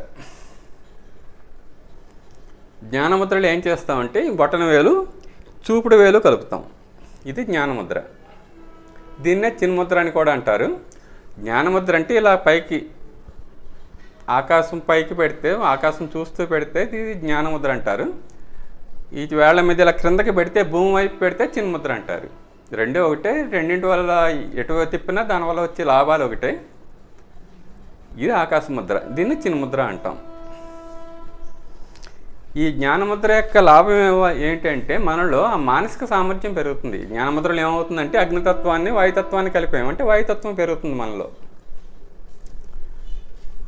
జ్ఞానముద్రలు ఏం చేస్తామంటే బొటన వేలు చూపుడు వేలు కలుపుతాం, ఇది జ్ఞానముద్ర. దీన్నే చిన్ముద్ర అని కూడా అంటారు. జ్ఞానముద్ర అంటే ఇలా పైకి ఆకాశం పైకి పెడితే, ఆకాశం చూస్తూ పెడితే ఇది జ్ఞానముద్ర అంటారు. ఈ వేళ్ల మీద ఇలా క్రిందకి పెడితే, భూమి వైపు పెడితే చిన్ముద్ర అంటారు. రెండూ ఒకటే, రెండింటి వల్ల ఎటు తిప్పినా దానివల్ల వచ్చే లాభాలు ఒకటే. ఇది ఆకాశ ముద్ర, దీన్ని చిన్ముద్ర అంటాం. ఈ జ్ఞానముద్ర యొక్క లాభం ఏంటంటే మనలో ఆ మానసిక సామర్థ్యం పెరుగుతుంది. జ్ఞానముద్రలు ఏమవుతుందంటే అగ్నితత్వాన్ని వాయుతత్వాన్ని కలిపామంటే వాయుతత్వం పెరుగుతుంది మనలో.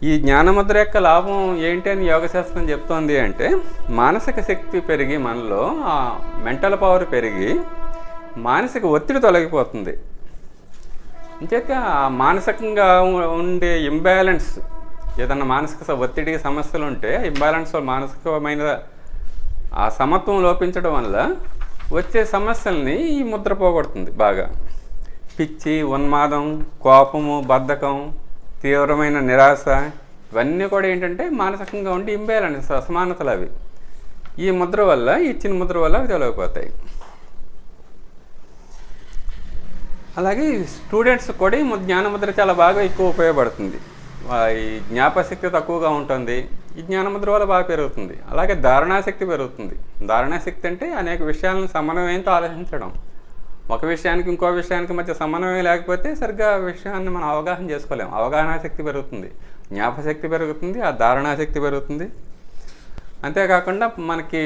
ఈ జ్ఞానముద్ర యొక్క లాభం ఏంటి అని యోగశాస్త్రం చెప్తోంది అంటే మానసిక శక్తి పెరిగి మనలో ఆ మెంటల్ పవర్ పెరిగి మానసిక ఒత్తిడి తొలగిపోతుంది. అంచేత మానసికంగా ఉండే ఇంబ్యాలెన్స్, ఏదన్నా మానసిక ఒత్తిడి సమస్యలు ఉంటే ఇంబ్యాలెన్స్ మానసికమైన ఆ సమత్వం లోపించడం వల్ల వచ్చే సమస్యల్ని ఈ ముద్ర పోగొడుతుంది బాగా. పిచ్చి, ఉన్మాదం, కోపము, బద్ధకం, తీవ్రమైన నిరాశ, ఇవన్నీ కూడా ఏంటంటే మానసికంగా ఉండి ఇంబ్యాలెన్స్, అసమానతలు అవి ఈ ముద్ర వల్ల, ఈ చిన్న ముద్ర వల్ల అవి తొలగిపోతాయి. అలాగే స్టూడెంట్స్ కూడా ఈ జ్ఞానముద్ర చాలా బాగా ఎక్కువ ఉపయోగపడుతుంది. ఈ జ్ఞాపశక్తి తక్కువగా ఉంటుంది, ఈ జ్ఞానముద్ర వల్ల బాగా పెరుగుతుంది. అలాగే ధారణాశక్తి పెరుగుతుంది. ధారణాశక్తి అంటే అనేక విషయాలను సమన్వయంతో ఆలోచించడం. ఒక విషయానికి ఇంకో విషయానికి మధ్య సమన్వయం లేకపోతే సరిగ్గా విషయాన్ని మనం అవగాహన చేసుకోలేము. అవగాహన శక్తి పెరుగుతుంది, జ్ఞాపశక్తి పెరుగుతుంది, ఆ ధారణాశక్తి పెరుగుతుంది. అంతేకాకుండా మనకి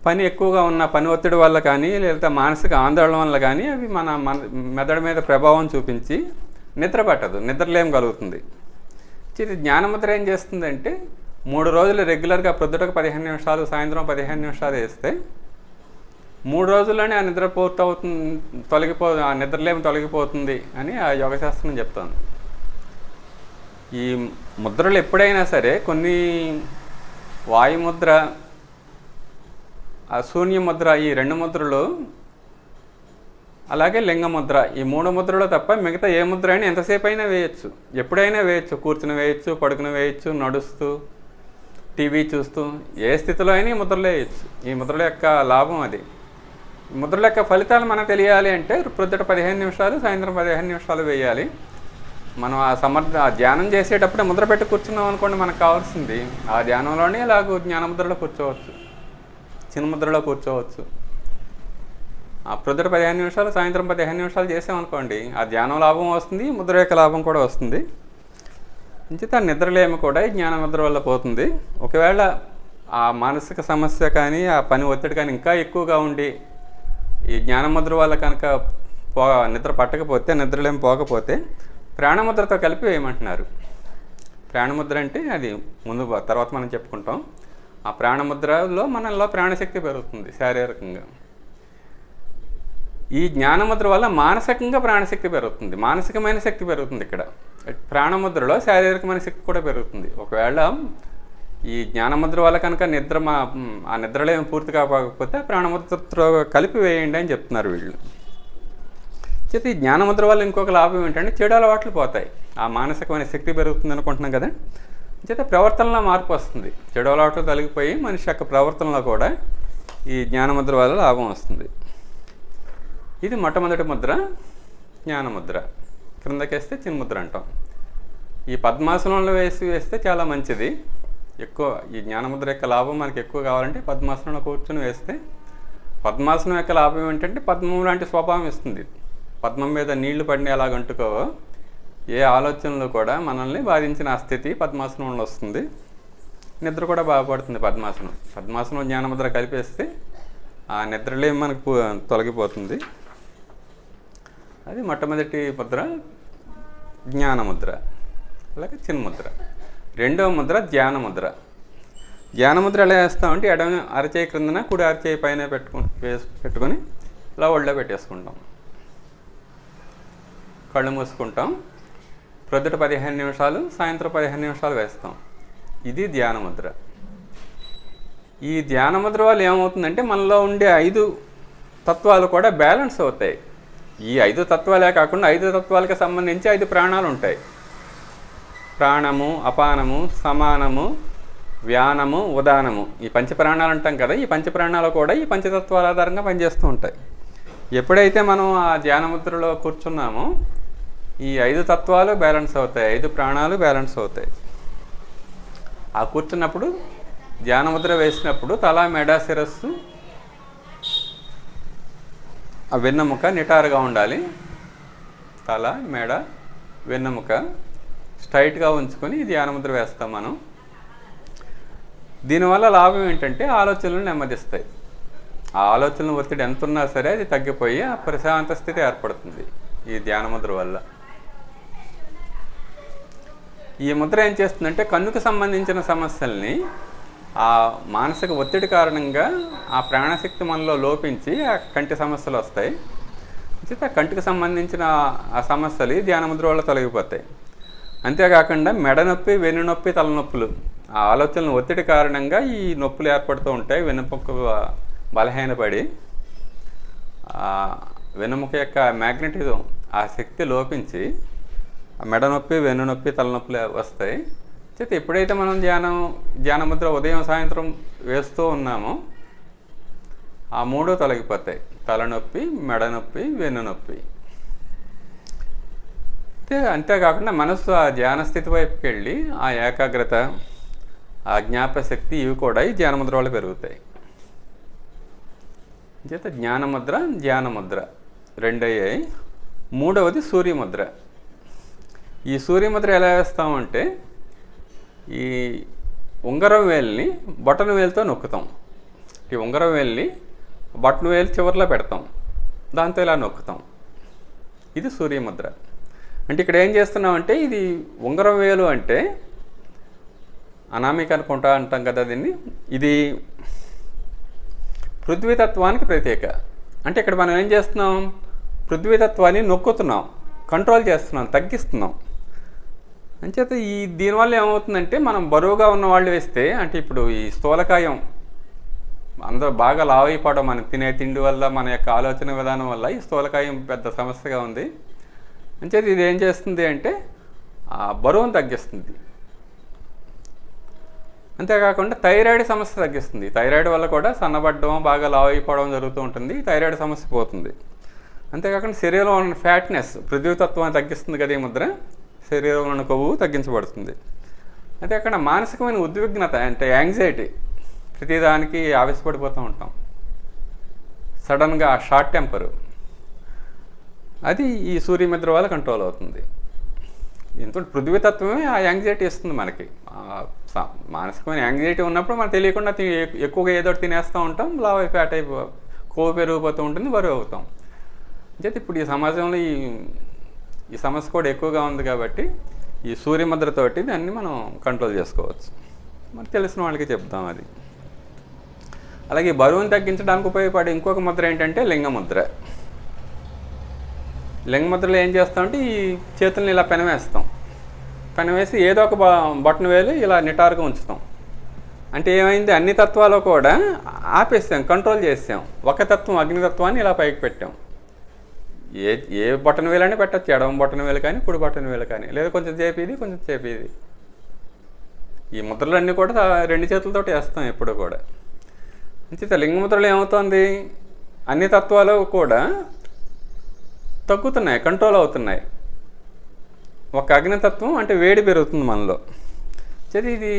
పని ఎక్కువగా ఉన్న పని ఒత్తిడి వల్ల కానీ లేదా మానసిక ఆందోళన వల్ల కానీ అవి మన మెదడు మీద ప్రభావం చూపించి నిద్ర పట్టదు, నిద్రలేం కలుగుతుంది. ఇది జ్ఞానముద్ర ఏం చేస్తుందంటే 3 రోజులు రెగ్యులర్గా ప్రొద్దుటకు 15 నిమిషాలు, సాయంత్రం 15 నిమిషాలు వేస్తే 3 రోజుల్లోనే ఆ నిద్ర పూర్తవుతుంది, ఆ నిద్రలేమి తొలగిపోతుంది అని ఆ యోగశాస్త్రం చెప్తోంది. ఈ ముద్రలు ఎప్పుడైనా సరే కొన్ని వాయుముద్ర, ఆ శూన్యముద్ర, ఈ 2 ముద్రలు, అలాగే లింగముద్ర, ఈ 3 ముద్రలు తప్ప మిగతా ఏ ముద్ర అయినా ఎంతసేపు అయినా వేయచ్చు, ఎప్పుడైనా వేయచ్చు. కూర్చుని వేయచ్చు, పడుకుని వేయచ్చు, నడుస్తూ, టీవీ చూస్తూ, ఏ స్థితిలో అయినా ఈ ముద్రలు వేయచ్చు. ఈ ముద్రల యొక్క లాభం అది. ఈ ముద్రల యొక్క ఫలితాలు మనకు తెలియాలి అంటే ప్రొద్దుట 15 నిమిషాలు, సాయంత్రం 15 నిమిషాలు వేయాలి. మనం ఆ ధ్యానం చేసేటప్పుడే ముద్ర పెట్టి కూర్చున్నాం అనుకోండి, మనకు కావాల్సింది ఆ ధ్యానంలోనే ఇలాగ జ్ఞానముద్రలో కూర్చోవచ్చు, చిన్న ముద్రలో కూర్చోవచ్చు. ఆ ప్రొద్దుట 15 నిమిషాలు, సాయంత్రం 15 నిమిషాలు చేసామనుకోండి, ఆ ధ్యానం లాభం వస్తుంది, ముద్ర యొక్క లాభం కూడా వస్తుంది. ఇంచిత నిద్రలేమి కూడా ఈ జ్ఞానముద్ర వల్ల పోతుంది. ఒకవేళ ఆ మానసిక సమస్య కానీ, ఆ పని ఒత్తిడి కానీ ఇంకా ఎక్కువగా ఉండి ఈ జ్ఞానముద్ర వల్ల కనుక నిద్ర పట్టకపోతే, నిద్రలేమి పోకపోతే ప్రాణముద్రతో కలిపి వేయమంటున్నారు. ప్రాణముద్ర అంటే అది తర్వాత మనం చెప్పుకుంటాం. ఆ ప్రాణముద్రలో మనలో ప్రాణశక్తి పెరుగుతుంది శారీరకంగా. ఈ జ్ఞానముద్ర వల్ల మానసికంగా ప్రాణశక్తి పెరుగుతుంది, మానసికమైన శక్తి పెరుగుతుంది. ఇక్కడ ప్రాణముద్రలో శారీరకమైన శక్తి కూడా పెరుగుతుంది. ఒకవేళ ఈ జ్ఞానముద్ర వల్ల కనుక ఆ నిద్రలో ఏమి పూర్తి కాకపోతే ప్రాణముద్రతో కలిపి వేయండి అని చెప్తున్నారు వీళ్ళు. చేతి ఈ జ్ఞానముద్ర వల్ల ఇంకొక లాభం ఏంటంటే చెడు అలవాట్లు పోతాయి, ఆ మానసికమైన శక్తి పెరుగుతుంది అనుకుంటున్నాం కదా. చేత ప్రవర్తనలో మార్పు వస్తుంది, చెడు అలవాట్లు తొలగిపోయి మనిషి యొక్క ప్రవర్తనలో కూడా ఈ జ్ఞానముద్ర వల్ల లాభం వస్తుంది. ఇది మొట్టమొదటి ముద్ర జ్ఞానముద్ర. క్రిందకేస్తే చిన్ముద్ర అంటాం. ఈ పద్మాసనంలో వేస్తే చాలా మంచిది. ఎక్కువ ఈ జ్ఞానముద్ర యొక్క లాభం మనకి ఎక్కువ కావాలంటే పద్మాసనంలో కూర్చొని వేస్తే, పద్మాసనం యొక్క లాభం ఏంటంటే పద్మం లాంటి స్వభావం ఇస్తుంది. పద్మం మీద నీళ్లు పడిన ఎలాగంటుకోవో ఏ ఆలోచనలు కూడా మనల్ని బాధించిన ఆ స్థితి పద్మాసనంలో వస్తుంది. నిద్ర కూడా బాగుపడుతుంది పద్మాసనం. పద్మాసనం జ్ఞానముద్ర కలిపేస్తే ఆ నిద్రలే మనకు తొలగిపోతుంది. అది మొట్టమొదటి ముద్ర జ్ఞానముద్ర, అలాగే చిన్ముద్ర. రెండవ ముద్ర ధ్యానముద్ర. ధ్యానముద్ర ఎలా వేస్తామంటే ఎడమ అరచేయి క్రిందన కుడి అరచేయి పైన పెట్టుకొని ఇలా ఒళ్ళో పెట్టేసుకుంటాం, కళ్ళు మూసుకుంటాం. ప్రొద్దుట 15 నిమిషాలు, సాయంత్రం 15 నిమిషాలు వేస్తాం. ఇది ధ్యానముద్ర. ఈ ధ్యానముద్ర వల్ల ఏమవుతుందంటే మనలో ఉండే 5 తత్వాలు కూడా బ్యాలెన్స్ అవుతాయి. ఈ 5 తత్వాలే కాకుండా 5 తత్వాలకు సంబంధించి 5 ప్రాణాలు ఉంటాయి. ప్రాణము, అపానము, సమానము, వ్యానము, ఉదానము, ఈ పంచప్రాణాలు అంటాం కదా. ఈ పంచప్రాణాలు కూడా ఈ పంచతత్వాల ఆధారంగా పనిచేస్తూ ఉంటాయి. ఎప్పుడైతే మనం ఆ ధ్యానముద్రలో కూర్చున్నామో ఈ 5 తత్వాలు బ్యాలెన్స్ అవుతాయి, 5 ప్రాణాలు బ్యాలెన్స్ అవుతాయి. ఆ కూర్చున్నప్పుడు ధ్యానముద్ర వేసినప్పుడు తల, మెడ, శిరస్సు, ఆ వెన్నెముక నిటారుగా ఉండాలి. తల, మెడ, వెన్నెముక స్ట్రైట్గా ఉంచుకొని ధ్యానముద్ర వేస్తాం మనం. దీనివల్ల లాభం ఏంటంటే ఆలోచనలు నెమ్మదిస్తాయి. ఆ ఆలోచనల ఒత్తిడి ఎంత ఉన్నా సరే అది తగ్గిపోయి ఆ ప్రశాంత స్థితి ఏర్పడుతుంది ఈ ధ్యానముద్ర వల్ల. ఈ ముద్ర ఏం చేస్తుందంటే కన్నుకు సంబంధించిన సమస్యల్ని, ఆ మానసిక ఒత్తిడి కారణంగా ఆ ప్రాణశక్తి మనలో లోపించి ఆ కంటి సమస్యలు వస్తాయి. ఆ కంటికి సంబంధించిన ఆ సమస్యలు ఈ ధ్యానముద్ర వల్ల తొలగిపోతాయి. అంతేకాకుండా మెడ నొప్పి, వెన్ను నొప్పి, తలనొప్పులు, ఆ ఆలోచనల ఒత్తిడి కారణంగా ఈ నొప్పులు ఏర్పడుతూ ఉంటాయి. వెన్నుముక బలహీనపడి వెన్నుముక యొక్క మ్యాగ్నెటిజం, ఆ శక్తి లోపించి మెడ నొప్పి, వెన్ను నొప్పి, తలనొప్పులు వస్తాయి. చేత ఎప్పుడైతే మనం ధ్యానముద్ర ఉదయం సాయంత్రం వేస్తూ ఉన్నామో ఆ 3 తొలగిపోతాయి. తలనొప్పి, మెడ నొప్పి, వెన్ను నొప్పి. అంతేకాకుండా మనస్సు ఆ ధ్యాన స్థితి వైపుకి వెళ్ళి ఆ ఏకాగ్రత, ఆ జ్ఞాపశక్తి, ఇవి కూడా ఈ ధ్యానముద్ర వల్ల పెరుగుతాయి. చేత జ్ఞానముద్ర, ధ్యానముద్ర 2 అయ్యాయి. మూడవది సూర్యముద్ర. ఈ సూర్యముద్ర ఎలా వేస్తామంటే ఈ ఉంగరం వేలుని బొటన వేలుతో నొక్కుతాం. ఈ ఉంగరం వేలిని బొటన వేలు చివరిలో పెడతాం, దాంతో ఇలా నొక్కుతాం. ఇది సూర్యముద్ర. అంటే ఇక్కడ ఏం చేస్తున్నామంటే ఇది ఉంగరం వేలు అంటే అనామిక అనుకుంటా అంటాం కదా దీన్ని. ఇది పృథ్వీతత్వానికి ప్రత్యేక. అంటే ఇక్కడ మనం ఏం చేస్తున్నాం, పృథ్వీతత్వాన్ని నొక్కుతున్నాం, కంట్రోల్ చేస్తున్నాం, తగ్గిస్తున్నాం. అంచేత దీనివల్ల ఏమవుతుందంటే మనం బరువుగా ఉన్న వాళ్ళు వేస్తే, అంటే ఇప్పుడు ఈ స్థూలకాయం అందరూ బాగా లావైపోవడం మనం తినే తిండి వల్ల, మన యొక్క ఆలోచన విధానం వల్ల ఈ స్థూలకాయం పెద్ద సమస్యగా ఉంది. అంచేత ఇది ఏం చేస్తుంది అంటే బరువును తగ్గిస్తుంది. అంతేకాకుండా థైరాయిడ్ సమస్య తగ్గిస్తుంది. థైరాయిడ్ వల్ల కూడా సన్నబడ్డం, బాగా లావు అయిపోవడం జరుగుతూ ఉంటుంది. థైరాయిడ్ సమస్య పోతుంది. అంతేకాకుండా శరీరంలో ఉన్న ఫ్యాట్నెస్, పృథ్వీతత్వాన్ని తగ్గిస్తుంది కదా ఈ ముద్ర. శరీరంలో ఉన్న కొవ్వు తగ్గించబడుతుంది. అంతేకాకుండా మానసికమైన ఉద్విగ్నత అంటే యాంగ్జైటీ, ప్రతిదానికి ఆవేశపడిపోతూ ఉంటాం, సడన్గా షార్ట్ టెంపరు, అది ఈ సూర్యముద్ర వల్ల కంట్రోల్ అవుతుంది. దీంతో పృథ్వీతత్వమే ఆ యాంగ్జైటీ ఇస్తుంది మనకి. మానసికమైన యాంగ్జైటీ ఉన్నప్పుడు మనకు తెలియకుండా ఎక్కువగా ఏదో తినేస్తూ ఉంటాం, లావ్ ఫ్యాట్ కొవ్వు పెరిగిపోతూ ఉంటుంది, బరువు అవుతాం. అయితే ఇప్పుడు ఈ సమాజంలో ఈ సమస్య కూడా ఎక్కువగా ఉంది కాబట్టి ఈ సూర్యముద్రతోటి దాన్ని మనం కంట్రోల్ చేసుకోవచ్చు. మనకు తెలిసిన వాళ్ళకి చెప్తాం అది. అలాగే బరువును తగ్గించడానికి ఉపయోగపడే ఇంకొక ముద్ర ఏంటంటే లింగముద్ర. లింగముద్రలో ఏం చేస్తామంటే ఈ చేతుల్ని ఇలా పెనవేస్తాం. పెనవేసి ఏదో ఒక బొటన వేలు ఇలా నిటారుగా ఉంచుతాం. అంటే ఏమైంది, అన్ని తత్వాలు కూడా ఆపేసాం, కంట్రోల్ చేసాం. ఒక తత్వం అగ్నితత్వాన్ని ఇలా పైకి పెట్టాం. ఏ బొటన వేలని పెట్టచ్చు, ఎడమ బొటన వేలు కానీ కుడి బొటన వేలు కానీ, లేదా కొంచెం చేపేది కొంచెం చేపేది. ఈ ముద్రలన్నీ కూడా రెండు చేతులతో వేస్తాం ఎప్పుడు కూడా. అంతే లింగముద్రలో ఏమవుతుంది, అన్ని తత్వాలు కూడా తగ్గుతున్నాయి, కంట్రోల్ అవుతున్నాయి. ఒక అగ్నితత్వం అంటే వేడి పెరుగుతుంది మనలో. ఇది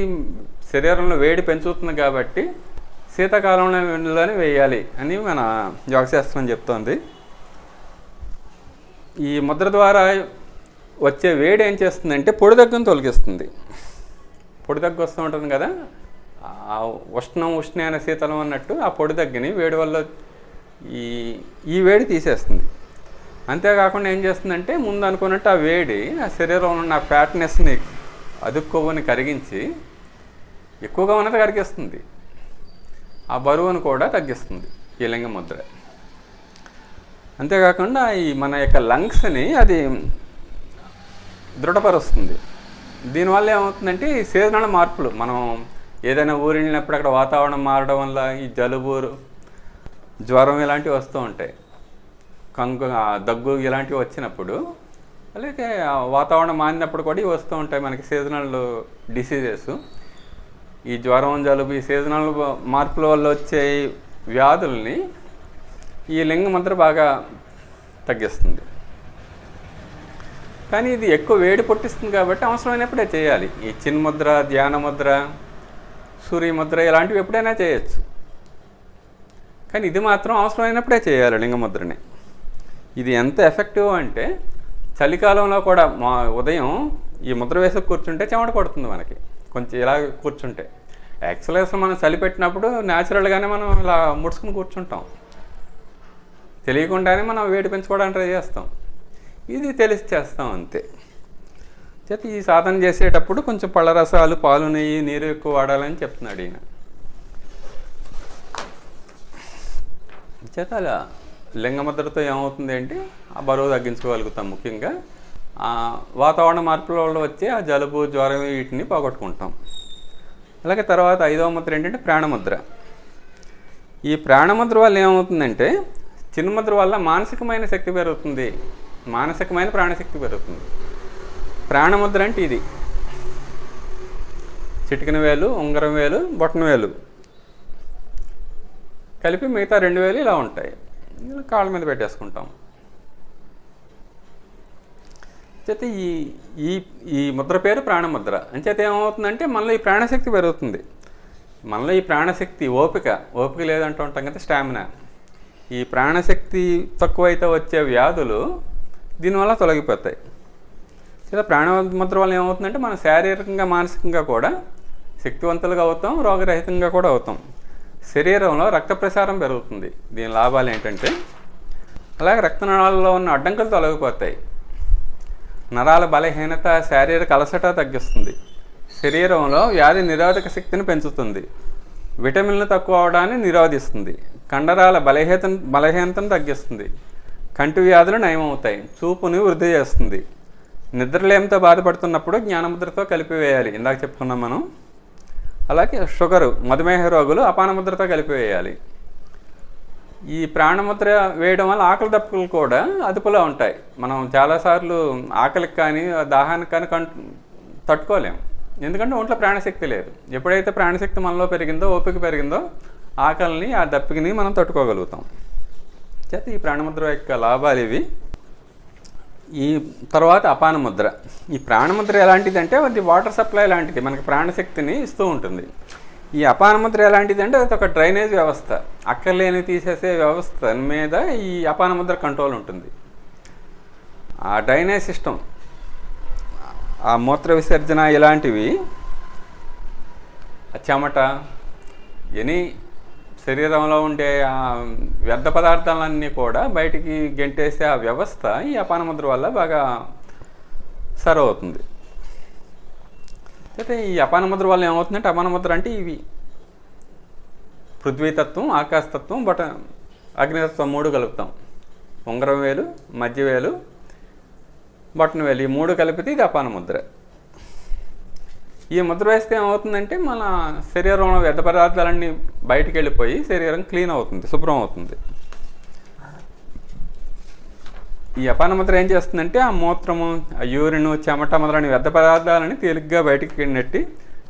శరీరంలో వేడి పెంచుతుంది కాబట్టి శీతాకాలంలోనే వేయాలి అని మన యోగశాస్త్రం చెప్తోంది. ఈ ముద్ర ద్వారా వచ్చే వేడి ఏం చేస్తుందంటే పొడి దగ్గును తొలగిస్తుంది. పొడి దగ్గు వస్తూ ఉంటుంది కదా, ఉష్ణ అనే శీతలం అన్నట్టు ఆ పొడి దగ్గుని వేడి వల్ల ఈ వేడి తీసేస్తుంది. అంతేకాకుండా ఏం చేస్తుందంటే ముందు అనుకున్నట్టు ఆ వేడి ఆ శరీరంలో ఉన్న ఫ్యాట్నెస్ని, అదుపు కొవ్వుని కరిగించి ఎక్కువగా ఉన్నది కరిగిస్తుంది. ఆ బరువును కూడా తగ్గిస్తుంది ఈ లింగముద్ర. అంతేకాకుండా ఈ మన యొక్క లంగ్స్ని అది దృఢపరుస్తుంది. దీనివల్ల ఏమవుతుందంటే ఈ సీజనల్ మార్పులు, మనం ఏదైనా ఊరు వెళ్ళినప్పుడు అక్కడ వాతావరణం మారడం వల్ల ఈ జలుబు, జ్వరం ఇలాంటివి వస్తూ ఉంటాయి, దగ్గు ఇలాంటివి వచ్చినప్పుడు, అలాగే వాతావరణం మారినప్పుడు కూడా ఇవి వస్తూ ఉంటాయి మనకి సీజనల్ డిసీజెస్. ఈ జ్వరం, జలుబు, ఈ సీజనల్ మార్పుల వల్ల వచ్చే వ్యాధుల్ని ఈ లింగముద్ర బాగా తగ్గిస్తుంది. కానీ ఇది ఎక్కువ వేడి పుట్టిస్తుంది కాబట్టి అవసరమైనప్పుడే చేయాలి. ఈ చిన్ముద్ర, ధ్యానముద్ర, సూర్యముద్ర ఇలాంటివి ఎప్పుడైనా చేయొచ్చు. కానీ ఇది మాత్రం అవసరమైనప్పుడే చేయాలి లింగముద్రని. ఇది ఎంత ఎఫెక్టివ్ అంటే చలికాలంలో కూడా మా ఉదయం ఈ ముద్ర వేసి కూర్చుంటే చెమట పడుతుంది మనకి, కొంచెం ఇలా కూర్చుంటే. యాక్చువల్గా అసలు మనం చలి పెట్టినప్పుడు న్యాచురల్గానే మనం ఇలా ముడుచుకుని కూర్చుంటాం, తెలియకుండానే మనం వేడి పెంచుకోవడానికి ట్రై చేస్తాం. ఇది తెలిసి చేస్తాం అంతే. చేత ఈ సాధన చేసేటప్పుడు కొంచెం పళ్ళ రసాలు, పాలు, నెయ్యి, నీరు ఎక్కువ వాడాలని చెప్తున్నాడు ఈయన. చేత అలా లింగముద్రతో ఏమవుతుంది అంటే ఆ బరువు తగ్గించుకోగలుగుతాం. ముఖ్యంగా వాతావరణ మార్పుల వల్ల వచ్చే ఆ జలుబు, జ్వరం వీటిని పోగొట్టుకుంటాం. అలాగే తర్వాత 5వ ముద్ర ఏంటంటే ప్రాణముద్ర. ఈ ప్రాణముద్ర వల్ల ఏమవుతుందంటే చిన్ముద్ర వల్ల మానసికమైన శక్తి పెరుగుతుంది, మానసికమైన ప్రాణశక్తి పెరుగుతుంది. ప్రాణముద్ర అంటే ఇది చిటికిన వేలు, ఉంగరం వేలు, బొటన వేలు కలిపి మిగతా 2 వేలు ఇలా ఉంటాయి, కాళ్ళ మీద పెట్టేసుకుంటాం. చేత ఈ ముద్ర పేరు ప్రాణముద్ర. అంచేత ఏమవుతుందంటే మనలో ఈ ప్రాణశక్తి పెరుగుతుంది. మనలో ఈ ప్రాణశక్తి, ఓపిక లేదంటూ ఉంటాం కదా, స్టామినా. ఈ ప్రాణశక్తి తక్కువైతే వచ్చే వ్యాధులు దీనివల్ల తొలగిపోతాయి. చేత ప్రాణముద్ర వల్ల ఏమవుతుందంటే మనం శారీరకంగా, మానసికంగా కూడా శక్తివంతులుగా అవుతాం, రోగరహితంగా కూడా అవుతాం. శరీరంలో రక్త ప్రసారం పెరుగుతుంది. దీని లాభాలు ఏంటంటే, అలాగే రక్తనాళాల్లో ఉన్న అడ్డంకులు తొలగిపోతాయి. నరాల బలహీనత, శారీరక అలసట తగ్గిస్తుంది. శరీరంలో వ్యాధి నిరోధక శక్తిని పెంచుతుంది. విటమిన్లు తక్కువ అవడాన్ని నిరోధిస్తుంది. కండరాల బలహీనతను తగ్గిస్తుంది. కంటి వ్యాధులు నయమవుతాయి. చూపుని వృద్ధి చేస్తుంది. నిద్రలేమితో బాధపడుతున్నప్పుడు జ్ఞానముద్రతో కలిపివేయాలి, ఇందాక చెప్పుకున్నాం మనం. అలాగే షుగరు, మధుమేహ రోగులు అపానముద్రతో కలిపివేయాలి. ఈ ప్రాణముద్ర వేయడం వల్ల ఆకలి దప్పులు కూడా అదుపులో ఉంటాయి. మనం చాలాసార్లు ఆకలికి కానీ దాహానికి కానీ తట్టుకోలేము, ఎందుకంటే ఒంట్లో ప్రాణశక్తి లేదు. ఎప్పుడైతే ప్రాణశక్తి మనలో పెరిగిందో, ఓపిక పెరిగిందో, ఆకలిని ఆ దప్పికని మనం తట్టుకోగలుగుతాం. చేత ఈ ప్రాణముద్ర యొక్క లాభాలు ఇవి. ఈ తర్వాత అపానముద్ర. ఈ ప్రాణముద్ర ఎలాంటిది అంటే అది వాటర్ సప్లై లాంటిది, మనకి ప్రాణశక్తిని ఇస్తూ ఉంటుంది. ఈ అపానముద్ర ఎలాంటిది అంటే అది ఒక డ్రైనేజ్ వ్యవస్థ, అక్కర్లేని తీసేసే వ్యవస్థ మీద ఈ అపానముద్ర కంట్రోల్ ఉంటుంది. ఆ డ్రైనేజ్ సిస్టమ్, ఆ మూత్ర విసర్జన ఇలాంటివి, చెమట, ఎనీ శరీరంలో ఉండే వ్యర్థ పదార్థాలన్నీ కూడా బయటికి గెంటేసే ఆ వ్యవస్థ ఈ అపానముద్ర వల్ల బాగా సర్వ్ అవుతుంది. అయితే ఈ అపానముద్ర వల్ల ఏమవుతుందంటే, అపానముద్ర అంటే ఇవి పృథ్వీతత్వం, ఆకాశతత్వం, అగ్నితత్వం 3 కలుపుతాం. ఉంగరం వేలు, మధ్య వేలు, బొటన వేలు, ఈ 3 కలిపితే ఇది అపానముద్ర. ఈ ముద్ర వేస్తే ఏమవుతుందంటే మన శరీరంలో వ్యర్థ పదార్థాలన్నీ బయటికి వెళ్ళిపోయి శరీరం క్లీన్ అవుతుంది, శుభ్రం అవుతుంది. ఈ అపానముద్ర ఏం చేస్తుందంటే ఆ మూత్రము, ఆ యూరిన్, చెమట మొదలైన వ్యర్థ పదార్థాలని తేలిగ్గా బయటికి నెట్టి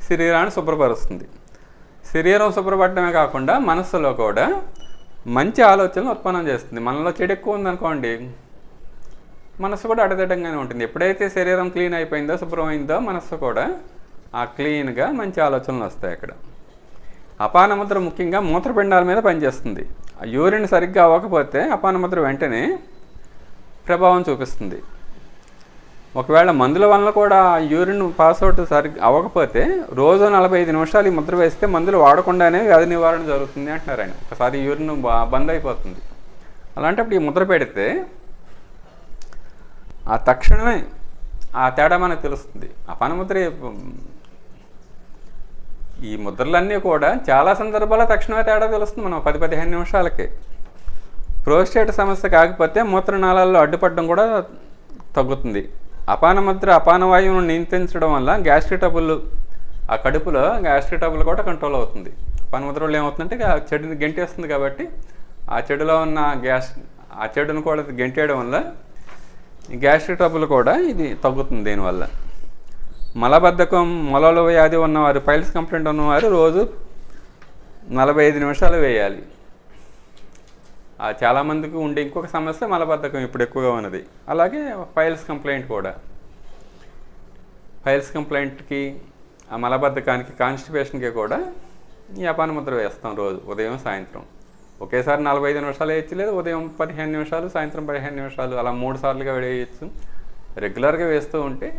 శరీరాన్ని శుభ్రపరుస్తుంది. శరీరం శుభ్రపడటమే కాకుండా మనస్సులో కూడా మంచి ఆలోచనలు ఉత్పన్నం చేస్తుంది. మనలో చెడు ఎక్కువ ఉందనుకోండి, మనస్సు కూడా అడదడ్డంగానే ఉంటుంది. ఎప్పుడైతే శరీరం క్లీన్ అయిపోయిందో, శుభ్రమైందో, మనస్సు కూడా ఆ క్లీన్గా మంచి ఆలోచనలు వస్తాయి. అక్కడ అపానముద్ర ముఖ్యంగా మూత్రపిండాల మీద పనిచేస్తుంది. ఆ యూరిన్ సరిగ్గా అవ్వకపోతే అపానముద్ర వెంటనే ప్రభావం చూపిస్తుంది. ఒకవేళ మందుల వల్ల కూడా యూరిన్ పాస్అవుట్ సరిగ్గా అవ్వకపోతే రోజు 45 నిమిషాలు ఈ ముద్ర వేస్తే మందులు వాడకుండానే వ్యాధి నివారణ జరుగుతుంది అంటున్నారు ఆయన. ఒకసారి యూరిన్ బంద్ అయిపోతుంది. అలాంటప్పుడు ఈ ముద్ర పెడితే ఆ తక్షణమే ఆ తేడా మనకు తెలుస్తుంది. అపానముద్ర, ఈ ముద్రలన్నీ కూడా చాలా సందర్భాల్లో తక్షణమే తేడా తెలుస్తుంది మనం 10-15 నిమిషాలకే. ప్రోస్టేట్ సమస్య కాకపోతే మూత్రనాళాల్లో అడ్డుపడడం కూడా తగ్గుతుంది. అపానముద్ర అపానవాయువును నియంత్రించడం వల్ల గ్యాస్ట్రిక్ ట్రబుల్, ఆ కడుపులో గ్యాస్ట్రిక్ ట్రబుల్ కూడా కంట్రోల్ అవుతుంది. అపానముద్ర వల్ల ఏమవుతుందంటే ఆ చెడుని గెంటేస్తుంది కాబట్టి ఆ చెడులో ఉన్న ఆ చెడును కూడా గెంటేయడం వల్ల గ్యాస్ట్రిక్ ట్రబుల్ కూడా ఇది తగ్గుతుంది. దీనివల్ల మలబద్ధకం, మొలల వ్యాధి ఉన్నవారు, పైల్స్ కంప్లైంట్ ఉన్నవారు రోజు 45 నిమిషాలు వేయాలి. చాలామందికి ఉండే ఇంకొక సమస్య మలబద్ధకం ఇప్పుడు ఎక్కువగా ఉన్నది. అలాగే పైల్స్ కంప్లైంట్ కూడా, పైల్స్ కంప్లైంట్కి, ఆ మలబద్ధకానికి, కాన్స్టిపేషన్కి కూడా ఈ అపానముద్ర వేస్తాం రోజు ఉదయం సాయంత్రం. ఒకేసారి 45 నిమిషాలు వేయచ్చు, లేదు ఉదయం 15 నిమిషాలు, సాయంత్రం 15 నిమిషాలు, అలా 3 సార్లుగా వేయచ్చు. రెగ్యులర్గా వేస్తూ ఉంటే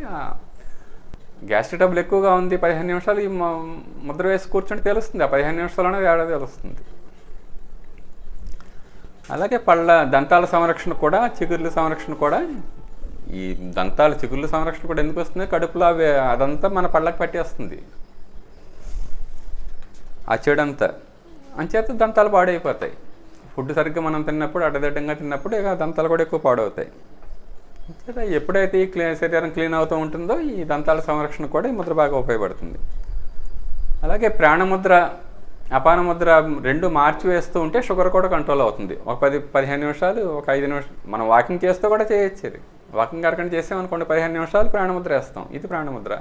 గ్యాస్ట్రిక్ ట్రబుల్ ఎక్కువగా ఉంది, 15 నిమిషాలు ఈ ముద్ర వేసి కూర్చుంటే తెలుస్తుంది. ఆ 15 నిమిషాల్లోనే తేడా తెలుస్తుంది. అలాగే దంతాల సంరక్షణ కూడా, చిగుర్ల సంరక్షణ కూడా, ఈ దంతాల చిగుర్ల సంరక్షణ కూడా ఎందుకు వస్తుంది, కడుపులో అదంతా మన పళ్ళకి పట్టేస్తుంది ఆ చెడంతా. అంచేత దంతాలు పాడైపోతాయి. ఫుడ్ సరిగ్గా మనం తిన్నప్పుడు, అడ్డదిడ్డంగా తిన్నప్పుడు ఇక దంతాలు కూడా ఎక్కువ పాడవుతాయి. ఎప్పుడైతే ఈ శరీరం క్లీన్ అవుతూ ఉంటుందో ఈ దంతాల సంరక్షణ కూడా ఈ ముద్ర బాగా ఉపయోగపడుతుంది. అలాగే ప్రాణముద్ర, అపానముద్ర 2 మార్చి వేస్తూ ఉంటే షుగర్ కూడా కంట్రోల్ అవుతుంది. ఒక 10-15 నిమిషాలు, ఒక 5 నిమిషాలు మనం వాకింగ్ చేస్తూ కూడా చేయొచ్చు. ఇది వాకింగ్ అరగంట చేసామనుకోండి, 15 నిమిషాలు ప్రాణముద్ర వేస్తాం. ఇది ప్రాణముద్ర,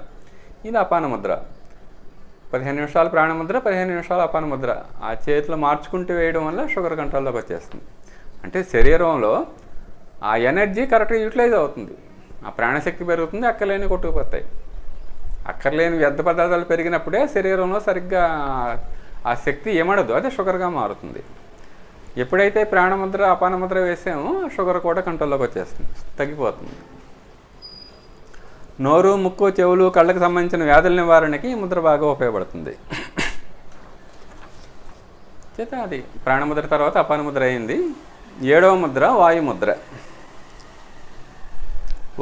ఇది అపానముద్ర. 15 నిమిషాలు ప్రాణముద్ర, 15 నిమిషాలు అపానముద్ర. ఆ చేతిలో మార్చుకుంటూ వేయడం వల్ల షుగర్ కంట్రోల్లోకి వచ్చేస్తుంది. అంటే శరీరంలో ఆ ఎనర్జీ కరెక్ట్గా యూటిలైజ్ అవుతుంది, ఆ ప్రాణశక్తి పెరుగుతుంది, అక్కర్లేని కొట్టుకుపోతాయి. అక్కర్లేని వ్యర్థ పదార్థాలు పెరిగినప్పుడే శరీరంలో సరిగ్గా ఆ శక్తి ఏమడదు, అదే షుగర్గా మారుతుంది. ఎప్పుడైతే ప్రాణముద్ర, అపానముద్ర వేసామో షుగర్ కూడా కంట్రోల్లోకి వచ్చేస్తుంది, తగ్గిపోతుంది. నోరు, ముక్కు, చెవులు, కళ్ళకు సంబంధించిన వ్యాధుల నివారణకి ఈ ముద్ర బాగా ఉపయోగపడుతుంది. చేత అది ప్రాణముద్ర తర్వాత అపానముద్ర అయింది. 7వ ముద్ర వాయుముద్ర.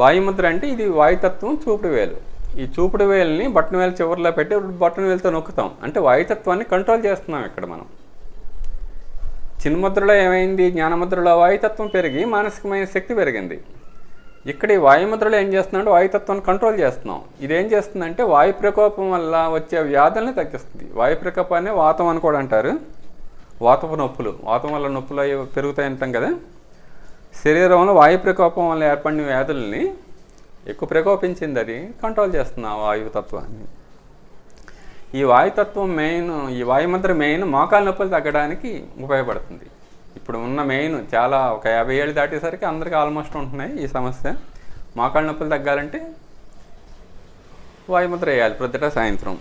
వాయుముద్ర అంటే ఇది వాయుతత్వం చూపుడు వేలు. ఈ చూపుడు వేలుని బొట్టన వేలు చివరిలో పెట్టి బొట్టన వేలుతో నొక్కుతాం. అంటే వాయుతత్వాన్ని కంట్రోల్ చేస్తున్నాం ఇక్కడ మనం. చిన్ముద్రలో ఏమైంది? జ్ఞానముద్రలో వాయుతత్వం పెరిగి మానసికమైన శక్తి పెరిగింది. ఇక్కడ ఈ వాయుముద్రలో ఏం చేస్తున్నాం? వాయుతత్వాన్ని కంట్రోల్ చేస్తున్నాం. ఇదేం చేస్తుందంటే వాయు ప్రకోపం వల్ల వచ్చే వ్యాధుల్ని తగ్గిస్తుంది. వాయు ప్రకోపాన్ని వాతం అని కూడా అంటారు. వాతపు నొప్పులు, వాతం వల్ల నొప్పులు అవి పెరుగుతాయి అంటాం కదా. శరీరంలో వాయు ప్రకోపం వల్ల ఏర్పడిన వ్యాధుల్ని ఎక్కువ ప్రకోపించింది అది కంట్రోల్ చేస్తుంది ఆ వాయుతత్వాన్ని. ఈ వాయుతత్వం మెయిన్, ఈ వాయుముద్ర మెయిన్ మోకాల నొప్పులు తగ్గడానికి ఉపయోగపడుతుంది. ఇప్పుడు ఉన్న మెయిన్ చాలా ఒక 50 ఏళ్ళు దాటేసరికి అందరికీ ఆల్మోస్ట్ ఉంటున్నాయి ఈ సమస్య. మోకాల నొప్పులు తగ్గాలంటే వాయుముద్ర వేయాలి ప్రొద్దుట సాయంత్రం.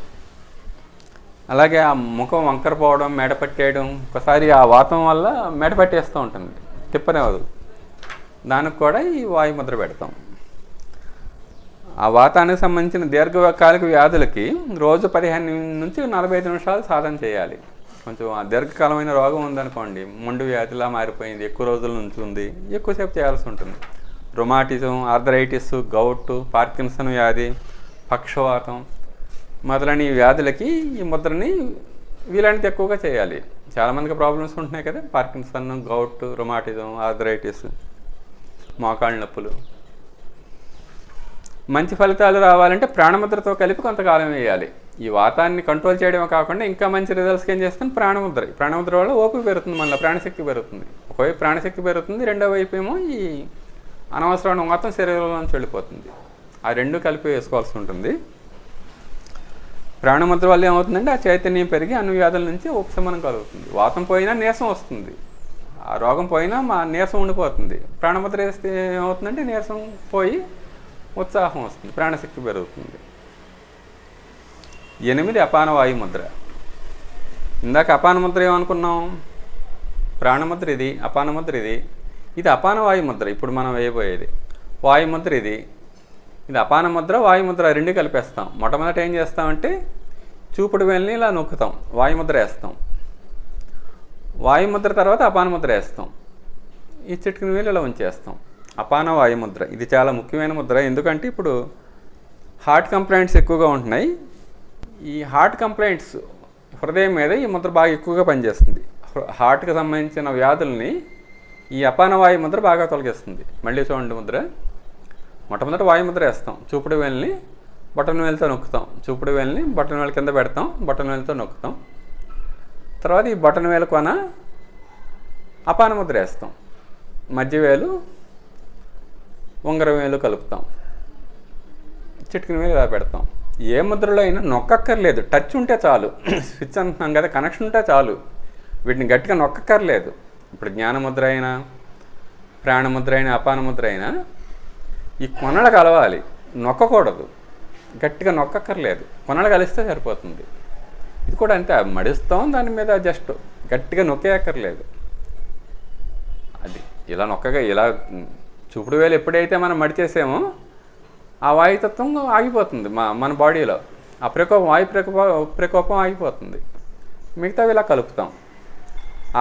అలాగే ఆ ముఖం వంకర పోవడం, మెడ పట్టేయడం, ఒకసారి ఆ వాతం వల్ల మెడ పట్టేస్తూ ఉంటుంది, తిప్పనివ్వదు. దానికి కూడా ఈ వాయుముద్ర పెడతాం. ఆ వాతానికి సంబంధించిన దీర్ఘకాలిక వ్యాధులకి రోజు 15 నుంచి 45 నిమిషాలు సాధన చేయాలి. కొంచెం ఆ దీర్ఘకాలమైన రోగం ఉందనుకోండి, మొండు వ్యాధిలా మారిపోయింది, ఎక్కువ రోజుల నుంచి ఉంది, ఎక్కువసేపు చేయాల్సి ఉంటుంది. రొమాటిజం, ఆర్థరైటిస్, గౌట్, పార్కిన్సన్ వ్యాధి, పక్షవాతం మొదలైన ఈ వ్యాధులకి ఈ ముద్రని వీలైనంత ఎక్కువగా చేయాలి. చాలామందికి ప్రాబ్లమ్స్ ఉంటున్నాయి కదా, పార్కిన్సన్, గౌట్, రొమాటిజం, ఆర్థరైటిస్, మోకాళ్ళ నొప్పులు. మంచి ఫలితాలు రావాలంటే ప్రాణముద్రతో కలిపి కొంతకాలం వేయాలి. ఈ వాతాన్ని కంట్రోల్ చేయడమే కాకుండా ఇంకా మంచి రిజల్ట్స్కి ఏం చేస్తాను? ప్రాణముద్ర. ప్రాణముద్ర వల్ల ఓపిక పెరుగుతుంది, మళ్ళీ ప్రాణశక్తి పెరుగుతుంది. ఒకవైపు ప్రాణశక్తి పెరుగుతుంది, రెండో వైపు ఏమో ఈ అనవసరమైన మొత్తం శరీరంలోంచి వెళ్ళిపోతుంది. ఆ రెండు కలిపి వేసుకోవాల్సి ఉంటుంది. ప్రాణముద్ర వల్ల ఏమవుతుందంటే ఆ చైతన్యం పెరిగి అన్ని వ్యాధుల నుంచి ఉపశమనం కలుగుతుంది. వాతం పోయినా నీరసం వస్తుంది, ఆ రోగం పోయినా మా నీరసం ఉండిపోతుంది. ప్రాణముద్ర వేస్తే ఏమవుతుందంటే నీరసం పోయి ఉత్సాహం వస్తుంది, ప్రాణశక్తి పెరుగుతుంది. 8 అపాన వాయుముద్ర. ఇందాక అపాన ముద్ర ఏమనుకున్నాం? ప్రాణముద్ర ఇది, అపానముద్ర ఇది. ఇది అపాన వాయుముద్ర ఇప్పుడు మనం వేయబోయేది. వాయుముద్ర ఇది. ఇది అపానముద్ర, వాయుముద్ర రెండు కలిపేస్తాం. మొట్టమొదట ఏం చేస్తామంటే చూపుడు వేలిని ఇలా నొక్కుతాం, వాయుముద్ర వేస్తాం. వాయుముద్ర తర్వాత అపానముద్ర వేస్తాం. ఈ చిటికిన వేలు ఇలా ఉంచేస్తాం. అపాన వాయుముద్ర ఇది చాలా ముఖ్యమైన ముద్ర. ఎందుకంటే ఇప్పుడు హార్ట్ కంప్లైంట్స్ ఎక్కువగా ఉంటున్నాయి. ఈ హార్ట్ కంప్లైంట్స్ హృదయం మీద ఈ ముద్ర బాగా ఎక్కువగా పనిచేస్తుంది. హార్ట్కి సంబంధించిన వ్యాధుల్ని ఈ అపాన వాయుముద్ర బాగా తొలగిస్తుంది. మళ్ళీ చూడండి ముద్ర. మొట్టమొదట వాయుముద్ర వేస్తాం, చూపుడు వేలిని బొటన వేలుతో నొక్కుతాం. చూపుడు వేలిని బొటన వేలు కింద పెడతాం, బొటన వేలుతో నొక్కుతాం. తర్వాత ఈ బొటన వేలు కొన అపాన ముద్ర వేస్తాం. మధ్య వేలు ఉంగరం వేలు కలుపుతాం, చిటికిన వేలు ఇలా పెడతాం. ఏ ముద్రలో అయినా నొక్కక్కర్లేదు, టచ్ ఉంటే చాలు. స్విచ్ అంటున్నాం కదా, కనెక్షన్ ఉంటే చాలు. వీటిని గట్టిగా నొక్కక్కర్లేదు. ఇప్పుడు జ్ఞానముద్ర అయినా, ప్రాణముద్ర అయినా, అపానముద్ర అయినా ఈ కొనలు కలవాలి, నొక్కకూడదు. గట్టిగా నొక్కక్కర్లేదు, కొనలు కలిస్తే సరిపోతుంది. ఇది కూడా అంతే, మడిస్తాం, దాని మీద జస్ట్ గట్టిగా నొక్కేయక్కర్లేదు. అది ఇలా నొక్కగా ఇలా చూపుడు వేలు ఎప్పుడైతే మనం మడిచేసామో ఆ వాయుతత్వం ఆగిపోతుంది మన బాడీలో. ఆ వాయు ప్రకోపం ఆగిపోతుంది. మిగతావి ఇలా కలుపుతాం.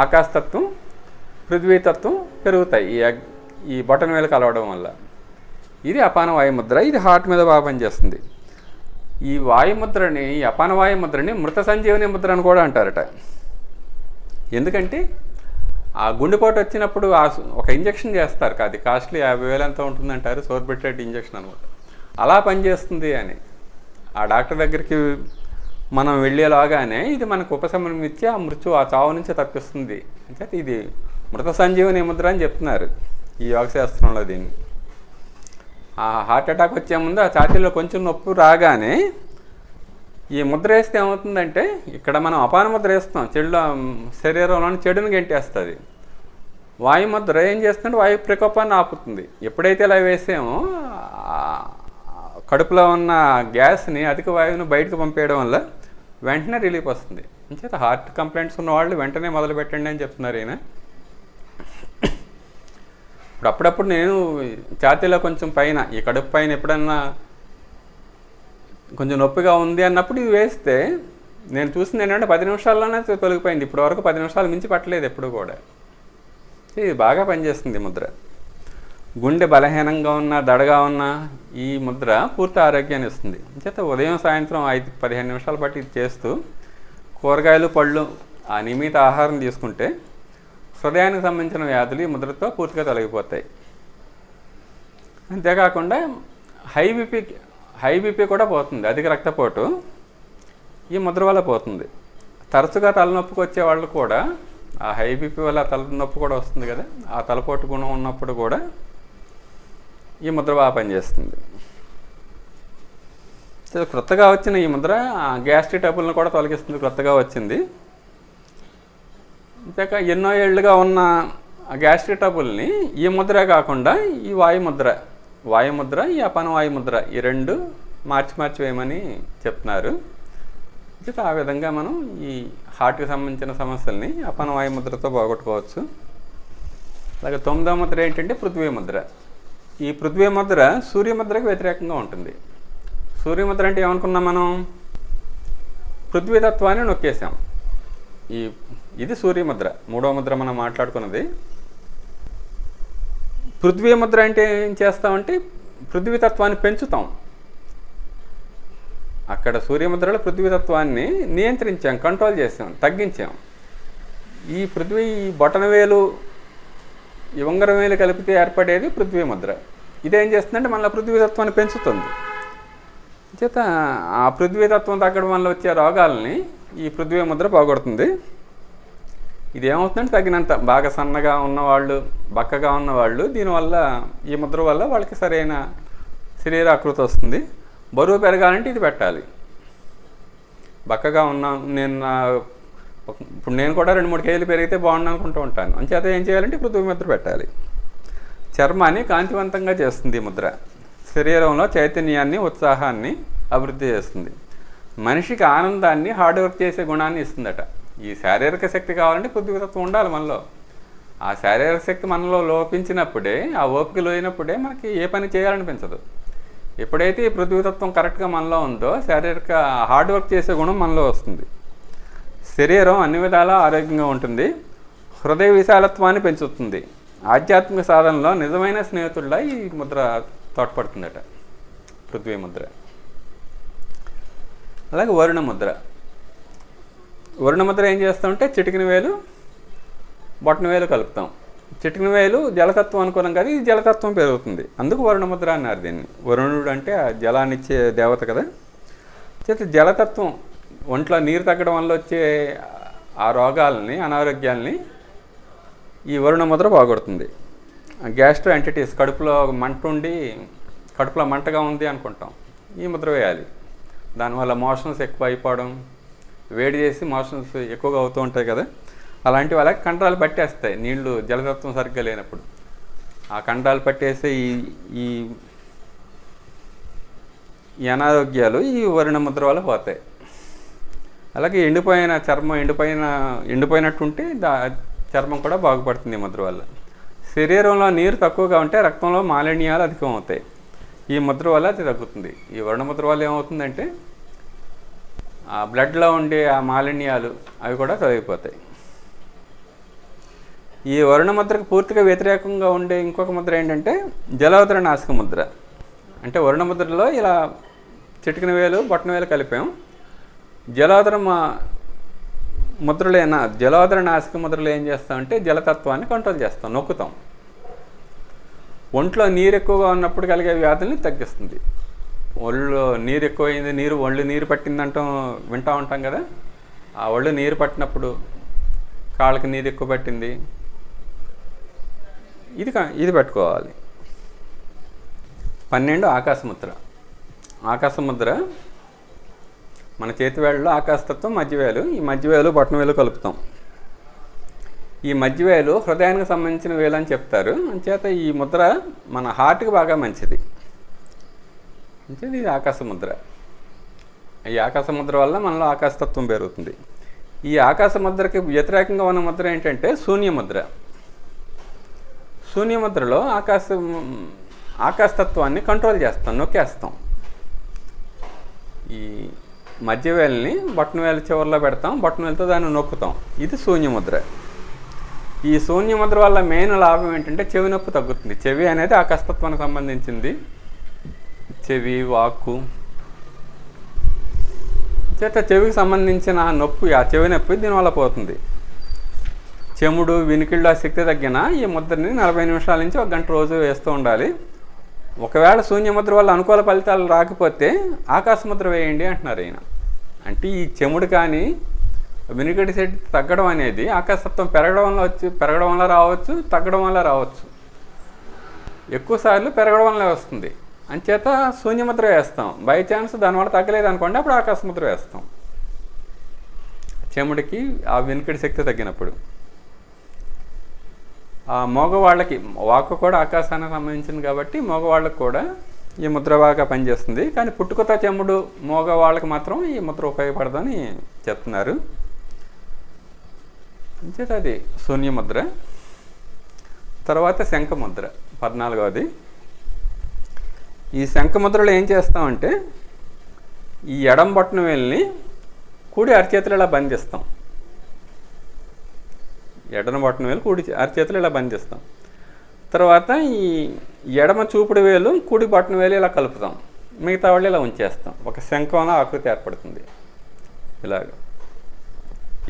ఆకాశతత్వం, పృథ్వీతత్వం పెరుగుతాయి ఈ బొటన వేలు కలవడం వల్ల. ఇది అపాన వాయుముద్ర. ఇది హార్ట్ మీద బాగా పనిచేస్తుంది. ఈ వాయుముద్రని, ఈ అపాన వాయుముద్రని మృత సంజీవని ముద్ర అని కూడా అంటారట. ఎందుకంటే ఆ గుండెపోటు వచ్చినప్పుడు ఒక ఇంజక్షన్ చేస్తారు, అది కాస్ట్లీ 50,000 ఎంత ఉంటుందంటారు, సోర్బిట్రేట్ ఇంజక్షన్ అనమాట. అలా పనిచేస్తుంది అని ఆ డాక్టర్ దగ్గరికి మనం వెళ్ళేలాగానే ఇది మనకు ఉపశమనం ఇచ్చి ఆ చావు నుంచి తప్పిస్తుంది. అంటే ఇది మృత సంజీవని ముద్ర అని చెప్తున్నారు ఈ యోగశాస్త్రంలో. దీన్ని ఆ హార్ట్ అటాక్ వచ్చే ముందు ఆ ఛాతీలో కొంచెం నొప్పి రాగానే ఈ ముద్ర వేస్తే ఏమవుతుందంటే, ఇక్కడ మనం అపాన ముద్ర వేస్తాం, శరీరంలోని చెడుని గెంటేస్తుంది. వాయుముద్ర ఏం చేస్తుందంటే వాయు ప్రకోపాన్ని ఆపుతుంది. ఎప్పుడైతే ఇలా వేసామో కడుపులో ఉన్న గ్యాస్ని, అధిక వాయువుని బయటకు పంపేయడం వల్ల వెంటనే రిలీఫ్ వస్తుంది. అంచేత హార్ట్ కంప్లైంట్స్ ఉన్న వాళ్ళు వెంటనే మొదలు పెట్టండి అని చెప్తున్నారు ఈయన. ఇప్పుడు అప్పుడప్పుడు నేను ఛాతీలో కొంచెం పైన, ఈ కడుపు పైన ఎప్పుడన్నా కొంచెం నొప్పిగా ఉంది అన్నప్పుడు ఇది వేస్తే నేను చూసింది ఏంటంటే 10 నిమిషాల్లోనే తొలగిపోయింది. ఇప్పటివరకు 10 నిమిషాలు మించి పట్టలేదు ఎప్పుడు కూడా. ఇది బాగా పనిచేస్తుంది ఈ ముద్ర. గుండె బలహీనంగా ఉన్న, దడగా ఉన్న ఈ ముద్ర పూర్తి ఆరోగ్యాన్ని ఇస్తుంది. చేత ఉదయం సాయంత్రం 5-15 నిమిషాలు బట్టి ఇది చేస్తూ కూరగాయలు, పళ్ళు, ఆ నియమిత ఆహారం తీసుకుంటే హృదయానికి సంబంధించిన వ్యాధులు ఈ ముద్రతో పూర్తిగా తొలగిపోతాయి. అంతేకాకుండా హై బీపీ కూడా పోతుంది. అధిక రక్తపోటు ఈ ముద్ర వల్ల పోతుంది. తరచుగా తలనొప్పికి వచ్చే వాళ్ళు కూడా ఆ హై బీపీ వల్ల తలనొప్పి కూడా వస్తుంది కదా, ఆ తలపోటు గుణం ఉన్నప్పుడు కూడా ఈ ముద్ర బాగా పనిచేస్తుంది. క్రొత్తగా వచ్చిన ఈ ముద్ర గ్యాస్ట్రిక్ ట్రబుల్ని కూడా తొలగిస్తుంది. క్రొత్తగా వచ్చింది. ఇంతక ఎన్నో ఏళ్ళుగా ఉన్న గ్యాస్ట్రిక్ ట్రబుల్ని ఈ ముద్రే కాకుండా ఈ వాయుముద్ర, ఈ అపాన వాయుముద్ర, ఈ రెండు మార్చి వేయమని చెప్తున్నారు. ఆ విధంగా మనం ఈ హార్ట్కి సంబంధించిన సమస్యల్ని అపాన వాయుముద్రతో పోగొట్టుకోవచ్చు. అలాగే 9వ ముద్ర ఏంటంటే పృథ్వీ ముద్ర. ఈ పృథ్వీ ముద్ర సూర్యముద్రకి వ్యతిరేకంగా ఉంటుంది. సూర్యముద్ర అంటే ఏమనుకున్నాం మనం? పృథ్వీతత్వాన్ని నొక్కేసాం. ఇది సూర్యముద్ర, 3వ ముద్ర మనం మాట్లాడుకున్నది. పృథ్వీ ముద్ర అంటే ఏం చేస్తామంటే పృథ్వీతత్వాన్ని పెంచుతాం. అక్కడ సూర్యముద్రలో పృథ్వీతత్వాన్ని నియంత్రించాం, కంట్రోల్ చేసాం, తగ్గించాం. ఈ పృథ్వీ బొటనవేలు, ఈ ఉంగరం వేలు కలిపితే ఏర్పడేది పృథ్వీ ముద్ర. ఇదేం చేస్తుందంటే మళ్ళీ పృథ్వీతత్వాన్ని పెంచుతుంది. చేత ఆ పృథ్వీతత్వం తగ్గడం వల్ల వచ్చే రోగాలని ఈ పృథ్వీ ముద్ర పోగొడుతుంది. ఇది ఏమవుతుందంటే తగినంత బాగా సన్నగా ఉన్నవాళ్ళు, బక్కగా ఉన్నవాళ్ళు దీనివల్ల ఈ ముద్ర వల్ల వాళ్ళకి సరైన శరీరాకృతి వస్తుంది. బరువు పెరగాలంటే ఇది పెట్టాలి. బక్కగా ఉన్నా ఇప్పుడు నేను కూడా 2-3 కేజీలు పెరిగితే బాగుండు అనుకుంటూ ఉంటాను. అంచేత ఏం చేయాలంటే పృథ్వీ ముద్ర పెట్టాలి. చర్మాన్ని కాంతివంతంగా చేస్తుంది ఈ ముద్ర. శరీరంలో చైతన్యాన్ని, ఉత్సాహాన్ని అభివృద్ధి చేస్తుంది. మనిషికి ఆనందాన్ని, హార్డ్ వర్క్ చేసే గుణాన్ని ఇస్తుందట. ఈ శారీరక శక్తి కావాలంటే పృథ్వీతత్వం ఉండాలి మనలో. ఆ శారీరక శక్తి మనలో లోపించినప్పుడే, ఆ ఓపిక లేనప్పుడే మనకి ఏ పని చేయాలనిపించదు. ఎప్పుడైతే ఈ పృథ్వీతత్వం కరెక్ట్గా మనలో ఉందో శారీరక హార్డ్ వర్క్ చేసే గుణం మనలో వస్తుంది. శరీరం అన్ని విధాలా ఆరోగ్యంగా ఉంటుంది. హృదయ విశాలత్వాన్ని పెంచుతుంది. ఆధ్యాత్మిక సాధనలో నిజమైన స్నేహితుల్లా ఈ ముద్ర తోడ్పడుతుందట, పృథ్వీ ముద్ర. అలాగే వరుణ ముద్ర. వరుణ ముద్ర ఏం చేస్తామంటే చిటికిన వేలు, బొట్టన వేలు కలుపుతాం. చిటికిన వేలు జలతత్వం అనుకున్నాం కదా, ఈ జలతత్వం పెరుగుతుంది. అందుకు వరుణ ముద్ర అన్నారు దీన్ని. వరుణుడు అంటే ఆ జలాన్ని ఇచ్చే దేవత కదా. చేత జలతత్వం ఒంట్లో నీరు తగ్గడం వల్ల వచ్చే ఆ రోగాలని, అనారోగ్యాలని ఈ వరుణ ముద్ర పోగొడుతుంది. గ్యాస్ట్రో ఎంటిటీస్, కడుపులో మంట ఉండి కడుపులో మంటగా ఉంది అనుకుంటాం, ఈ ముద్ర వేయాలి. దానివల్ల మోషన్స్ ఎక్కువ అయిపోవడం, వేడి చేసి మోషన్స్ ఎక్కువగా అవుతూ ఉంటాయి కదా, అలాంటి వాళ్ళకి కండరాలు పట్టేస్తాయి నీళ్లు జలతత్వం సరిగ్గా లేనప్పుడు. ఆ కండరాలు పట్టేసే ఈ అనారోగ్యాలు ఈ వరుణ ముద్ర వల్ల పోతాయి. అలాగే ఎండిపోయిన చర్మం, ఎండిపోయినట్టుంటే చర్మం కూడా బాగుపడుతుంది ఈ ముద్ర వల్ల. శరీరంలో నీరు తక్కువగా ఉంటే రక్తంలో మాలిన్యాలు అధికం అవుతాయి. ఈ ముద్ర వల్ల అది తగ్గుతుంది. ఈ వరుణ ముద్ర వల్ల ఏమవుతుందంటే ఆ బ్లడ్లో ఉండే ఆ మాలిన్యాలు అవి కూడా తొలగిపోతాయి. ఈ వరుణ ముద్రకు పూర్తిగా వ్యతిరేకంగా ఉండే ఇంకొక ముద్ర ఏంటంటే జలోదర నాసిక ముద్ర. అంటే వరుణ ముద్రలో ఇలా చిటికిన వేలు, బొట్టన వేలు కలిపాం. జలోదర నాసిక ముద్రలో ఏం చేస్తామంటే జలతత్వాన్ని కంట్రోల్ చేస్తాం, నొక్కుతాం. ఒంట్లో నీరు ఎక్కువగా ఉన్నప్పుడు కలిగే వ్యాధుల్ని తగ్గిస్తుంది. ఒళ్ళు నీరు ఎక్కువైంది, ఒళ్ళు నీరు పట్టిందంటాం, వింటూ ఉంటాం కదా. ఆ ఒళ్ళు నీరు పట్టినప్పుడు, కాళ్ళకి నీరు ఎక్కువ పట్టింది, ఇది పెట్టుకోవాలి. 12 ఆకాశముద్ర. ఆకాశముద్ర మన చేతివేళ్ళలో ఆకాశతత్వం మధ్యవేలు, ఈ మధ్యవేలు బొట్టనవేలు కలుపుతాం. ఈ మధ్యవేలు హృదయానికి సంబంధించిన వేలు అని చెప్తారు. అంచేత ఈ ముద్ర మన హార్ట్కి బాగా మంచిది. అంటే ఇది ఆకాశముద్ర. ఈ ఆకాశముద్ర వల్ల మనలో ఆకాశతత్వం పెరుగుతుంది. ఈ ఆకాశముద్రకి వ్యతిరేకంగా ఉన్న ముద్ర ఏంటంటే శూన్యముద్ర. శూన్యముద్రలో ఆకాశతత్వాన్ని కంట్రోల్ చేస్తాం, నొక్కేస్తాం. ఈ మధ్య వేలుని బొట్టన వేలు చివరిలో పెడతాం, బొట్టన వేలుతో దాన్ని నొక్కుతాం. ఇది శూన్యముద్ర. ఈ శూన్యముద్ర వల్ల మెయిన్ లాభం ఏంటంటే చెవి నొప్పి తగ్గుతుంది. చెవి అనేది ఆకాశతత్వానికి సంబంధించింది. చెవి, వాక్కు చేత చెవికి సంబంధించిన నొప్పి, ఆ చెవి నొప్పి దీనివల్ల పోతుంది. చెముడు, వినికిళ్ళు ఆ శక్తి తగ్గిన ఈ ముద్రని 40 నిమిషాల నుంచి 1 గంట రోజు వేస్తూ ఉండాలి. ఒకవేళ శూన్యముద్ర వల్ల అనుకూల ఫలితాలు రాకపోతే ఆకాశముద్ర వేయండి అంటున్నారు ఈయన. అంటే ఈ చెముడు కానీ వినికిడి శక్తి తగ్గడం అనేది ఆకాశతత్వం పెరగడం వల్ల రావచ్చు, తగ్గడం వల్ల రావచ్చు. ఎక్కువసార్లు పెరగడం వల్ల వస్తుంది. అంచేత శూన్యముద్ర వేస్తాం. బై ఛాన్స్ దానివల్ల తగ్గలేదు అనుకోండి, అప్పుడు ఆకాశముద్ర వేస్తాం. చెముడికి ఆ వినికిడి శక్తి తగ్గినప్పుడు. ఆ మగవాళ్ళకి వాక్కు కూడా ఆకాశానికి సంబంధించింది కాబట్టి మగవాళ్ళకి కూడా ఈ ముద్ర బాగా పనిచేస్తుంది. కానీ పుట్టుకతో చెముడు మగవాళ్ళకి మాత్రం ఈ ముద్ర ఉపయోగపడదని చెప్తున్నారు. అంచేత అది శూన్యముద్ర. తర్వాత శంఖముద్ర 14వది. ఈ శంఖముద్రలో ఏం చేస్తామంటే ఈ ఎడం బొట్టన వేలుని కుడి అరచేతులు ఇలా బంధిస్తాం. ఎడమ బొట్టన వేలు కుడి అరచేతులు ఇలా బంధిస్తాం. తర్వాత ఈ ఎడమ చూపుడు వేలు కుడి బొట్టన వేలు ఇలా కలుపుతాం. మిగతా వాళ్ళు ఇలా ఉంచేస్తాం. ఒక శంఖంలో ఆకృతి ఏర్పడుతుంది. ఇలాగ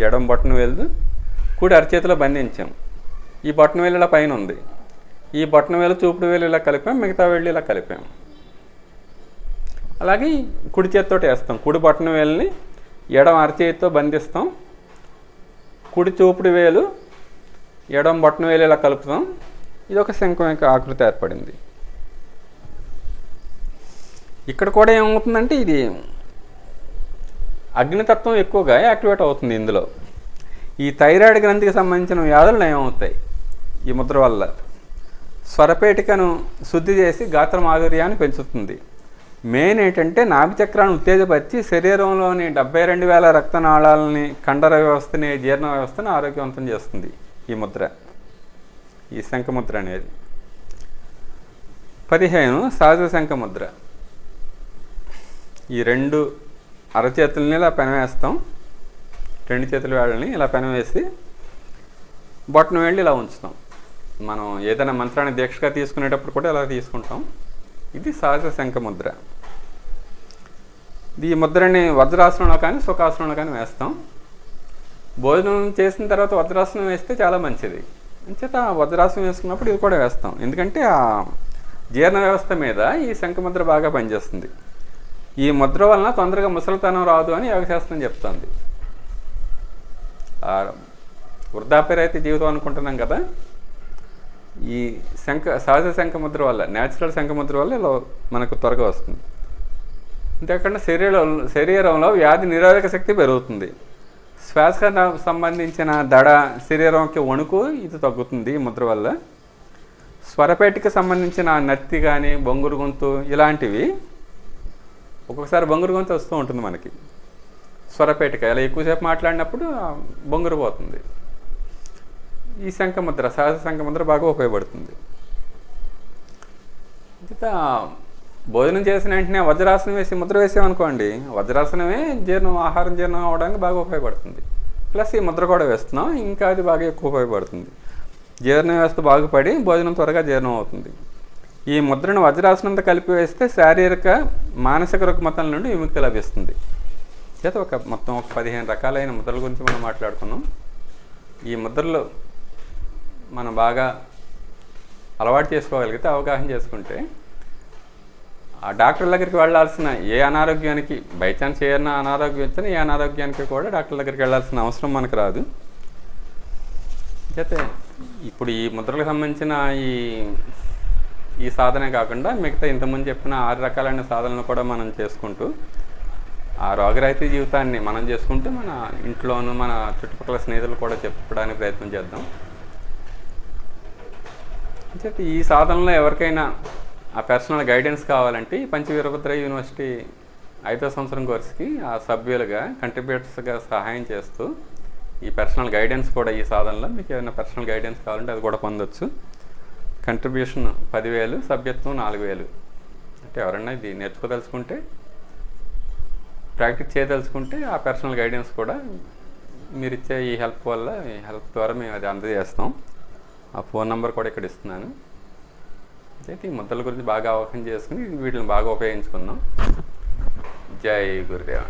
ఎడమ బొట్టన వేలు కుడి అరచేతిలో బంధించాం. ఈ బొట్టన వేలు ఇలా పైన ఉంది. ఈ బొట్టన వేలు చూపుడు వేలు ఇలా కలిపాం, మిగతా వేళ్ళు ఇలా కలిపాం. అలాగే కుడి చేతితో వేస్తాం. కుడి బొట్టన వేలుని ఎడమ అరచేతితో బంధిస్తాం. కుడి చూపుడు వేలు ఎడమ బొట్టన వేలు ఇలా కలుపుతాం. ఇది ఒక శంఖం యొక్క ఆకృతి ఏర్పడింది. ఇక్కడ కూడా ఏమవుతుందంటే ఇది అగ్నితత్వం ఎక్కువగా యాక్టివేట్ అవుతుంది. ఇందులో ఈ థైరాయిడ్ గ్రంథికి సంబంధించిన వ్యాధులు నయమవుతాయి ఈ ముద్ర వల్ల. స్వరపేటికను శుద్ధి చేసి గాత్ర మాధుర్యాన్ని పెంచుతుంది. మెయిన్ ఏంటంటే నాభిచక్రాన్ని ఉత్తేజపరిచి శరీరంలోని 72,000 రక్తనాళాలని, కండర వ్యవస్థని, జీర్ణ వ్యవస్థని ఆరోగ్యవంతం చేస్తుంది ఈ ముద్ర, ఈ శంఖముద్ర అనేది. 15 సహజ శంఖముద్ర. ఈ 2 అరచేతులని ఇలా పెనవేస్తాం. 2 చేతుల వేళ్ళని ఇలా పెనవేసి బొట్టన వేళ్ళు ఇలా ఉంచుతాం. మనం ఏదైనా మంత్రాన్ని దీక్షగా తీసుకునేటప్పుడు కూడా ఇలా తీసుకుంటాం. ఇది సహజ శంఖముద్ర. ఈ ముద్రని వజ్రాసనంలో కానీ సుఖాసనంలో కానీ వేస్తాం. భోజనం చేసిన తర్వాత వజ్రాసనం వేస్తే చాలా మంచిది. అంచేత వజ్రాసనం వేసుకున్నప్పుడు ఇది కూడా వేస్తాం. ఎందుకంటే ఆ జీర్ణ వ్యవస్థ మీద ఈ శంఖముద్ర బాగా పనిచేస్తుంది. ఈ ముద్ర వలన తొందరగా ముసలితనం రాదు అని యోగశాస్త్రం చెప్తుంది. వృద్ధాప్యరైతే జీవితం అనుకుంటున్నాం కదా, ఈ సహజ శంఖముద్ర వల్ల, న్యాచురల్ శంఖముద్ర వల్ల ఇలా మనకు త్వరగా వస్తుంది. అంతేకాకుండా శరీరంలో వ్యాధి నిరోధక శక్తి పెరుగుతుంది. శ్వాసకు సంబంధించిన దడ, శరీరంకి వణుకు ఇది తగ్గుతుంది ఈ ముద్ర వల్ల. స్వరపేటికి సంబంధించిన నత్తి కానీ, బొంగురు గొంతు ఇలాంటివి, ఒక్కొక్కసారి బొంగురు గొంతు వస్తూ ఉంటుంది మనకి. స్వరపేటిక ఇలా ఎక్కువసేపు మాట్లాడినప్పుడు బొంగురు పోతుంది. ఈ శంఖముద్ర, సహజ శంఖముద్ర బాగా ఉపయోగపడుతుంది. ఇంకా భోజనం చేసిన వెంటనే వజ్రాసనం వేసి ముద్ర వేసామనుకోండి, వజ్రాసనమే ఆహారం జీర్ణం అవ్వడానికి బాగా ఉపయోగపడుతుంది. ప్లస్ ఈ ముద్ర కూడా వేస్తున్నాం, ఇంకా అది బాగా ఎక్కువ ఉపయోగపడుతుంది. జీర్ణ వ్యవస్థ బాగుపడి భోజనం త్వరగా జీర్ణం అవుతుంది. ఈ ముద్రను వజ్రాసనంతో కలిపి వేస్తే శారీరక, మానసిక రుగ్మతల నుండి విముక్తి లభిస్తుంది. చేత మొత్తం 15 రకాలైన ముద్రల గురించి మనం మాట్లాడుకున్నాం. ఈ ముద్రలు మనం బాగా అలవాటు చేసుకోగలిగితే, అవగాహన చేసుకుంటే, ఆ డాక్టర్ దగ్గరికి వెళ్ళాల్సిన ఏ అనారోగ్యానికి, బై ఛాన్స్ ఏదైనా అనారోగ్యం వచ్చినా ఏ అనారోగ్యానికి కూడా డాక్టర్ దగ్గరికి వెళ్ళాల్సిన అవసరం మనకు రాదు. అయితే ఇప్పుడు ఈ ముద్రలకు సంబంధించిన ఈ సాధనే కాకుండా మిగతా ఇంతకుముందు చెప్పిన 6 రకాలైన సాధనలు కూడా మనం చేసుకుంటూ ఆ రోగరహిత జీవితాన్ని మనం చేసుకుంటూ మన ఇంట్లోనూ మన చుట్టుపక్కల స్నేహితులు కూడా చెప్పడానికి ప్రయత్నం చేద్దాం. అయితే ఈ సాధనలో ఎవరికైనా ఆ పర్సనల్ గైడెన్స్ కావాలంటే పంచవీరభద్ర యూనివర్సిటీ 5వ సంవత్సరం కోర్సుకి ఆ సభ్యులుగా, కంట్రిబ్యూటర్స్గా సహాయం చేస్తూ ఈ పర్సనల్ గైడెన్స్ కూడా, ఈ సాధనలో మీకు ఏదైనా పర్సనల్ గైడెన్స్ కావాలంటే అది కూడా పొందొచ్చు. కంట్రిబ్యూషన్ 10,000, సభ్యత్వం 4,000. అంటే ఎవరన్నా ఇది నేర్చుకోదలుచుకుంటే ప్రాక్టీస్ చేయదలుచుకుంటే ఆ పర్సనల్ గైడెన్స్ కూడా మీరు ఇచ్చే ఈ హెల్ప్ వల్ల, ఈ హెల్ప్ ద్వారా మేము అది అందజేస్తాం. ఆ ఫోన్ నెంబర్ కూడా ఇక్కడ ఇస్తున్నాను. అయితే ఈ ముద్రల గురించి బాగా అవగాహన చేసుకుని వీటిని బాగా ఉపయోగించుకుందాం. జై గురుదేవ.